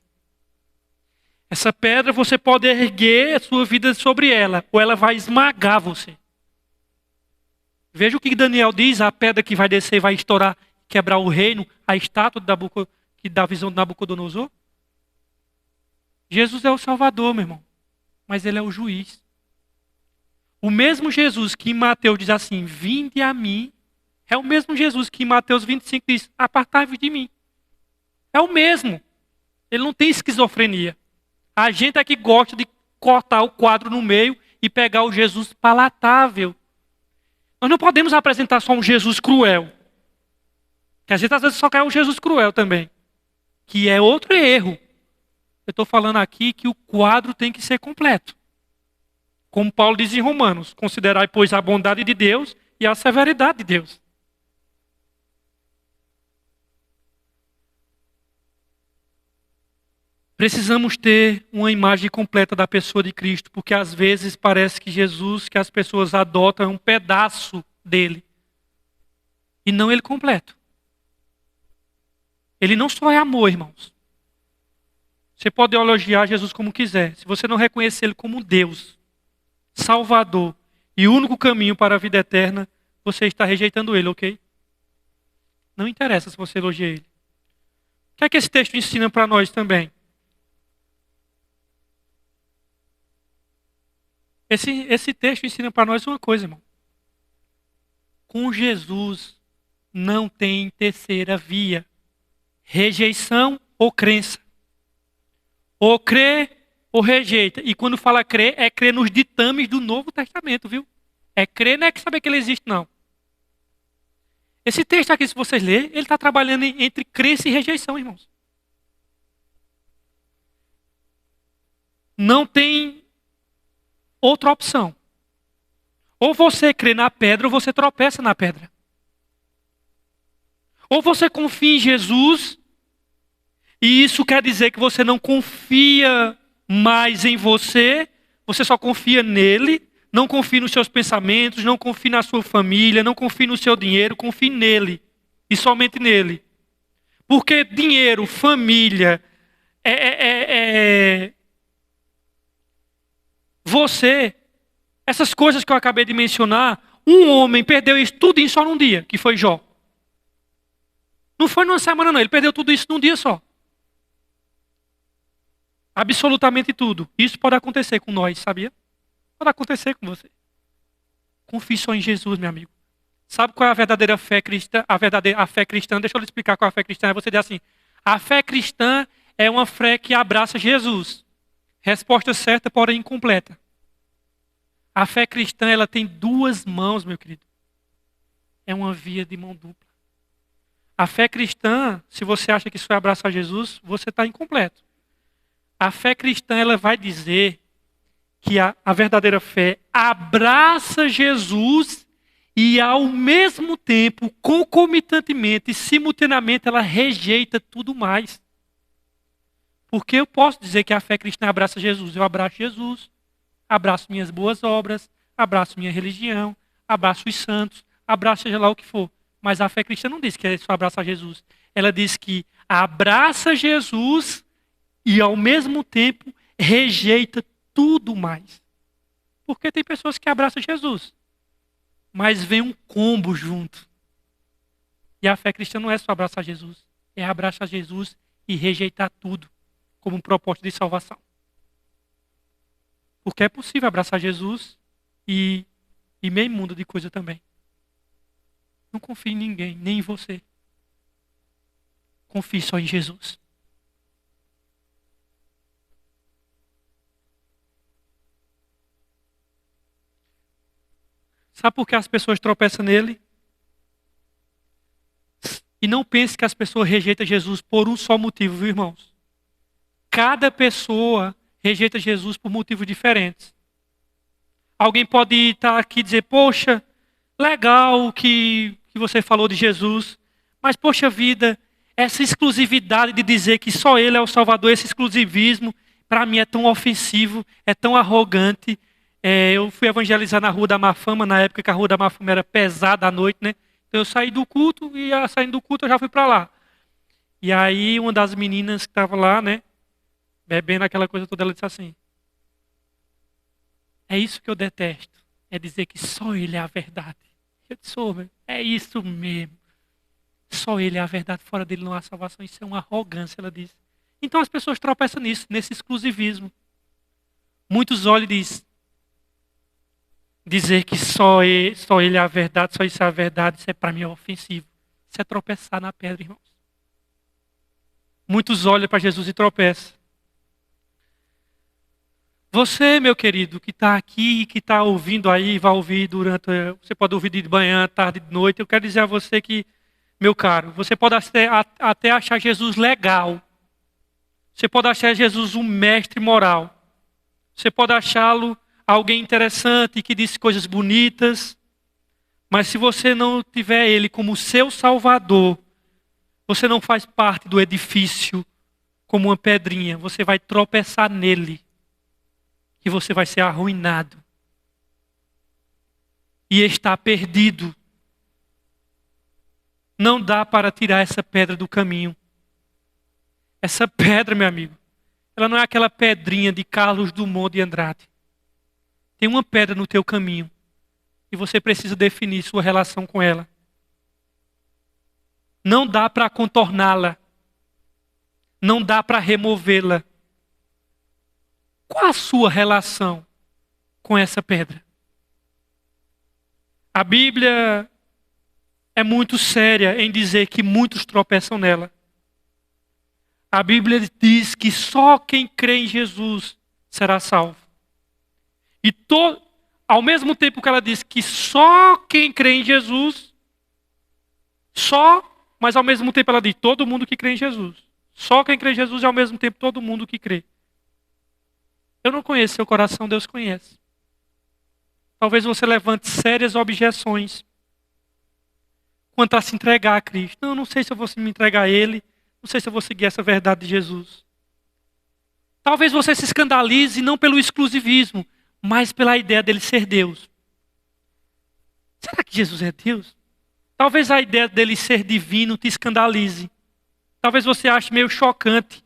[SPEAKER 1] Essa pedra você pode erguer a sua vida sobre ela, ou ela vai esmagar você. Veja o que Daniel diz: a pedra que vai descer vai estourar, quebrar o reino, a estátua que dá a visão de Nabucodonosor. Jesus é o Salvador, meu irmão, mas ele é o juiz. O mesmo Jesus que em Mateus diz assim: vinde a mim, é o mesmo Jesus que em Mateus 25 diz: apartai-vos de mim. É o mesmo. Ele não tem esquizofrenia. A gente é que gosta de cortar o quadro no meio e pegar o Jesus palatável. Nós não podemos apresentar só um Jesus cruel. Que a gente às vezes só quer um Jesus cruel também. Que é outro erro. Eu estou falando aqui que o quadro tem que ser completo. Como Paulo diz em Romanos: considerai, pois, a bondade de Deus e a severidade de Deus. Precisamos ter uma imagem completa da pessoa de Cristo, porque às vezes parece que Jesus, que as pessoas adotam, é um pedaço dele. E não ele completo. Ele não só é amor, irmãos. Você pode elogiar Jesus como quiser. Se você não reconhecer ele como Deus, Salvador e único caminho para a vida eterna, você está rejeitando ele, ok? Não interessa se você elogia ele. O que é que esse texto ensina para nós também? Esse texto ensina para nós uma coisa, irmão. Com Jesus não tem terceira via. Rejeição ou crença. Ou crê ou rejeita. E quando fala crer, é crer nos ditames do Novo Testamento, viu? É crer, não é que saber que ele existe, não. Esse texto aqui, se vocês lerem, ele está trabalhando entre crença e rejeição, irmãos. Não tem outra opção. Ou você crê na pedra, ou você tropeça na pedra. Ou você confia em Jesus, e isso quer dizer que você não confia mais em você, você só confia nele, não confia nos seus pensamentos, não confia na sua família, não confia no seu dinheiro, confie nele, e somente nele. Porque dinheiro, família, você, essas coisas que eu acabei de mencionar, um homem perdeu isso tudo só num dia, que foi Jó. Não foi numa semana não, ele perdeu tudo isso num dia só. Absolutamente tudo. Isso pode acontecer com nós, sabia? Pode acontecer com você. Confie só em Jesus, meu amigo. Sabe qual é a verdadeira fé cristã? A fé cristã, deixa eu lhe explicar qual é a fé cristã. É você dizer assim, a fé cristã é uma fé que abraça Jesus. Resposta certa, porém incompleta. A fé cristã, ela tem duas mãos, meu querido. É uma via de mão dupla. A fé cristã, se você acha que isso é abraçar Jesus, você está incompleto. A fé cristã, ela vai dizer que a verdadeira fé abraça Jesus e, ao mesmo tempo, concomitantemente, simultaneamente, ela rejeita tudo mais. Porque eu posso dizer que a fé cristã abraça Jesus. Eu abraço Jesus, abraço minhas boas obras, abraço minha religião, abraço os santos, abraço seja lá o que for. Mas a fé cristã não diz que é só abraçar Jesus. Ela diz que abraça Jesus e, ao mesmo tempo, rejeita tudo mais. Porque tem pessoas que abraçam Jesus, mas vem um combo junto. E a fé cristã não é só abraçar Jesus, é abraçar Jesus e rejeitar tudo como um propósito de salvação. Porque é possível abraçar Jesus e meio mundo de coisa também. Não confie em ninguém, nem em você. Confie só em Jesus. Sabe por que as pessoas tropeçam nele? E não pense que as pessoas rejeitam Jesus por um só motivo, viu, irmãos? Cada pessoa rejeita Jesus por motivos diferentes. Alguém pode estar aqui e dizer, poxa, legal que você falou de Jesus, mas poxa vida, essa exclusividade de dizer que só Ele é o Salvador, esse exclusivismo, para mim é tão ofensivo, é tão arrogante. Eu fui evangelizar na Rua da Mafama, na época que a Rua da Mafama era pesada à noite, né? Então eu saí do culto e saindo do culto eu já fui para lá. E aí uma das meninas que estava lá, né, bebendo aquela coisa toda, ela disse assim, é isso que eu detesto, é dizer que só Ele é a verdade. Eu disse, é isso mesmo. Só Ele é a verdade, fora dele não há salvação. Isso é uma arrogância, ela disse. Então as pessoas tropeçam nisso, nesse exclusivismo. Muitos olham e dizem, dizer que só ele é a verdade, só isso é a verdade, isso é para mim ofensivo. Isso é tropeçar na pedra, irmãos. Muitos olham para Jesus e tropeçam. Você, meu querido, que está aqui, que está ouvindo aí, vai ouvir você pode ouvir de manhã, tarde, de noite. Eu quero dizer a você que, meu caro, você pode até achar Jesus legal. Você pode achar Jesus um mestre moral. Você pode achá-lo alguém interessante que diz coisas bonitas. Mas se você não tiver Ele como seu Salvador, você não faz parte do edifício como uma pedrinha. Você vai tropeçar nele. E você vai ser arruinado. E está perdido. Não dá para tirar essa pedra do caminho. Essa pedra, meu amigo, ela não é aquela pedrinha de Carlos Drummond de Andrade. Tem uma pedra no teu caminho. E você precisa definir sua relação com ela. Não dá para contorná-la. Não dá para removê-la. Qual a sua relação com essa pedra? A Bíblia é muito séria em dizer que muitos tropeçam nela. A Bíblia diz que só quem crê em Jesus será salvo. E ao mesmo tempo que ela diz que só quem crê em Jesus, mas ao mesmo tempo ela diz todo mundo que crê em Jesus. Só quem crê em Jesus e ao mesmo tempo todo mundo que crê. Eu não conheço seu coração, Deus conhece. Talvez você levante sérias objeções quanto a se entregar a Cristo. Não sei se eu vou me entregar a Ele. Não sei se eu vou seguir essa verdade de Jesus. Talvez você se escandalize não pelo exclusivismo, mas pela ideia dele ser Deus. Será que Jesus é Deus? Talvez a ideia dele ser divino te escandalize. Talvez você ache meio chocante.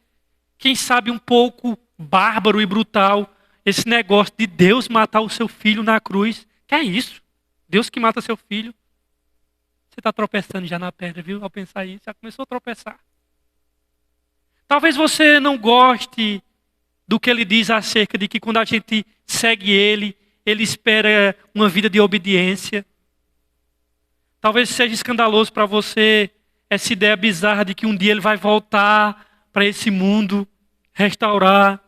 [SPEAKER 1] Quem sabe um pouco bárbaro e brutal esse negócio de Deus matar o seu filho na cruz. Que é isso? Deus que mata seu filho. Você está tropeçando já na pedra, viu? Ao pensar isso, já começou a tropeçar. Talvez você não goste do que ele diz acerca de que quando a gente segue ele espera uma vida de obediência. Talvez seja escandaloso para você essa ideia bizarra de que um dia ele vai voltar para esse mundo, restaurar.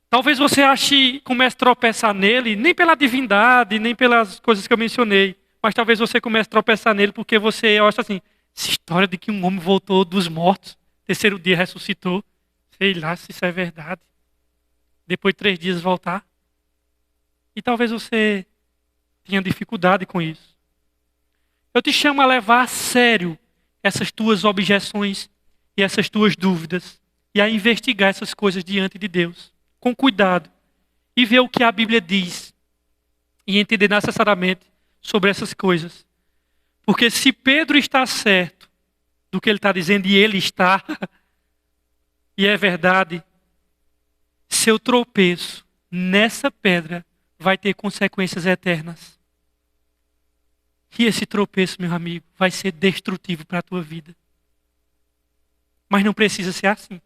[SPEAKER 1] Talvez você ache, comece a tropeçar nele, nem pela divindade, nem pelas coisas que eu mencionei, mas talvez você comece a tropeçar nele porque você acha assim, essa história de que um homem voltou dos mortos, terceiro dia ressuscitou, sei lá se isso é verdade. Depois de 3 dias voltar. E talvez você tenha dificuldade com isso. Eu te chamo a levar a sério essas tuas objeções e essas tuas dúvidas e a investigar essas coisas diante de Deus, com cuidado, e ver o que a Bíblia diz e entender necessariamente sobre essas coisas. Porque se Pedro está certo do que ele está dizendo, e ele está, e é verdade, seu tropeço nessa pedra vai ter consequências eternas. E esse tropeço, meu amigo, vai ser destrutivo para a tua vida. Mas não precisa ser assim.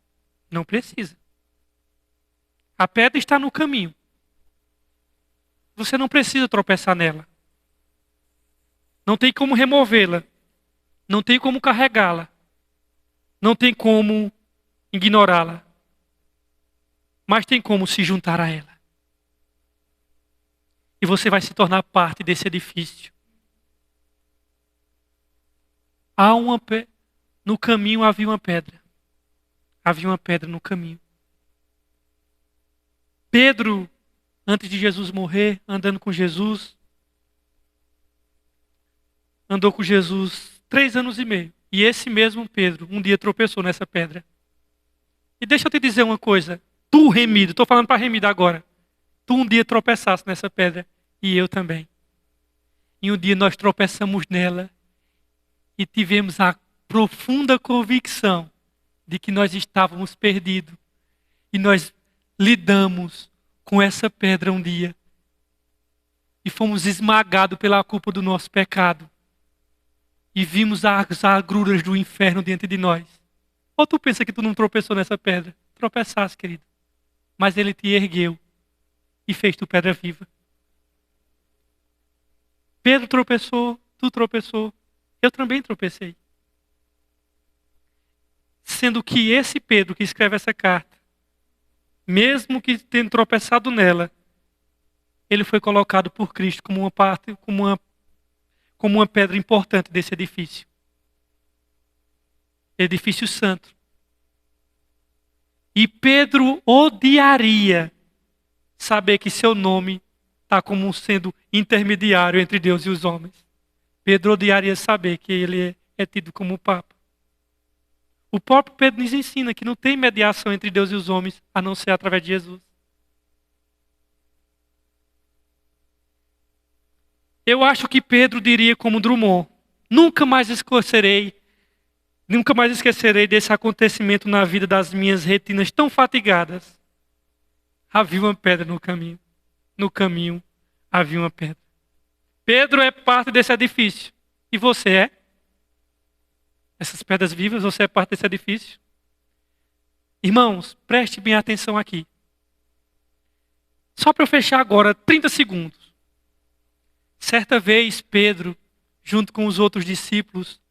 [SPEAKER 1] Não precisa. A pedra está no caminho. Você não precisa tropeçar nela. Não tem como removê-la. Não tem como carregá-la. Não tem como ignorá-la. Mas tem como se juntar a ela. E você vai se tornar parte desse edifício. No caminho havia uma pedra. Havia uma pedra no caminho. Pedro, antes de Jesus morrer, andando com Jesus, andou com Jesus 3 anos e meio. E esse mesmo Pedro, um dia tropeçou nessa pedra. E deixa eu te dizer uma coisa. Tu, remido, estou falando para remido agora. Tu um dia tropeçaste nessa pedra. E eu também. E um dia nós tropeçamos nela. E tivemos a profunda convicção de que nós estávamos perdidos. E nós lidamos com essa pedra um dia. E fomos esmagados pela culpa do nosso pecado. E vimos as agruras do inferno diante de nós. Ou tu pensa que tu não tropeçou nessa pedra? Tropeçaste, querido. Mas ele te ergueu e fez tu pedra viva. Pedro tropeçou, tu tropeçou, eu também tropecei. Sendo que esse Pedro que escreve essa carta, mesmo que tenha tropeçado nela, ele foi colocado por Cristo como uma parte, como uma pedra importante desse edifício. Edifício santo. E Pedro odiaria saber que seu nome está como sendo intermediário entre Deus e os homens. Pedro odiaria saber que ele é tido como Papa. O próprio Pedro nos ensina que não tem mediação entre Deus e os homens, a não ser através de Jesus. Eu acho que Pedro diria como Drummond: nunca mais esquecerei desse acontecimento na vida das minhas retinas tão fatigadas. Havia uma pedra no caminho. No caminho havia uma pedra. Pedro é parte desse edifício. E você é? Essas pedras vivas, você é parte desse edifício? Irmãos, preste bem atenção aqui. Só para eu fechar agora, 30 segundos. Certa vez, Pedro, junto com os outros discípulos,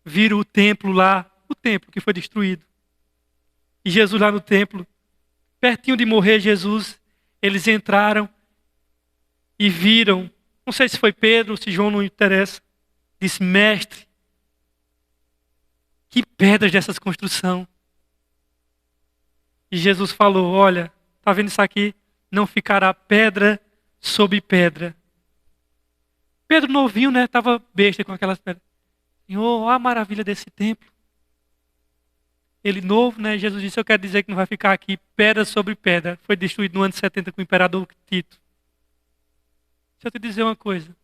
[SPEAKER 1] viram o templo lá, o templo que foi destruído. E Jesus lá no templo, pertinho de morrer Jesus, eles entraram e viram, não sei se foi Pedro, se João, não interessa, disse: mestre, que pedras dessas construções. E Jesus falou: olha, está vendo isso aqui? Não ficará pedra sobre pedra. Pedro novinho, né? Estava besta com aquelas pedras. Senhor, olha a maravilha desse templo. Ele novo, né? Jesus disse: eu quero dizer que não vai ficar aqui pedra sobre pedra. Foi destruído no ano 70 com o imperador Tito. Deixa eu te dizer uma coisa.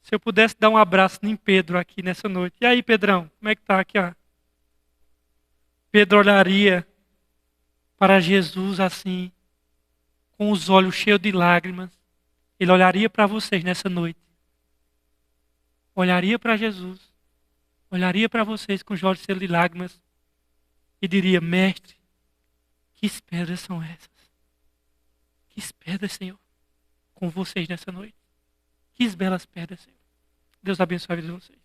[SPEAKER 1] Se eu pudesse dar um abraço em Pedro aqui nessa noite. E aí, Pedrão, como é que tá aqui, ó? Pedro olharia para Jesus assim, com os olhos cheios de lágrimas. Ele olharia para vocês nessa noite. Olharia para Jesus. Olharia para vocês com os olhos cheios de lágrimas. E diria: mestre, que pedras são essas? Que pedras, Senhor, com vocês nessa noite? Que belas pedras, Senhor. Deus abençoe a vida de vocês.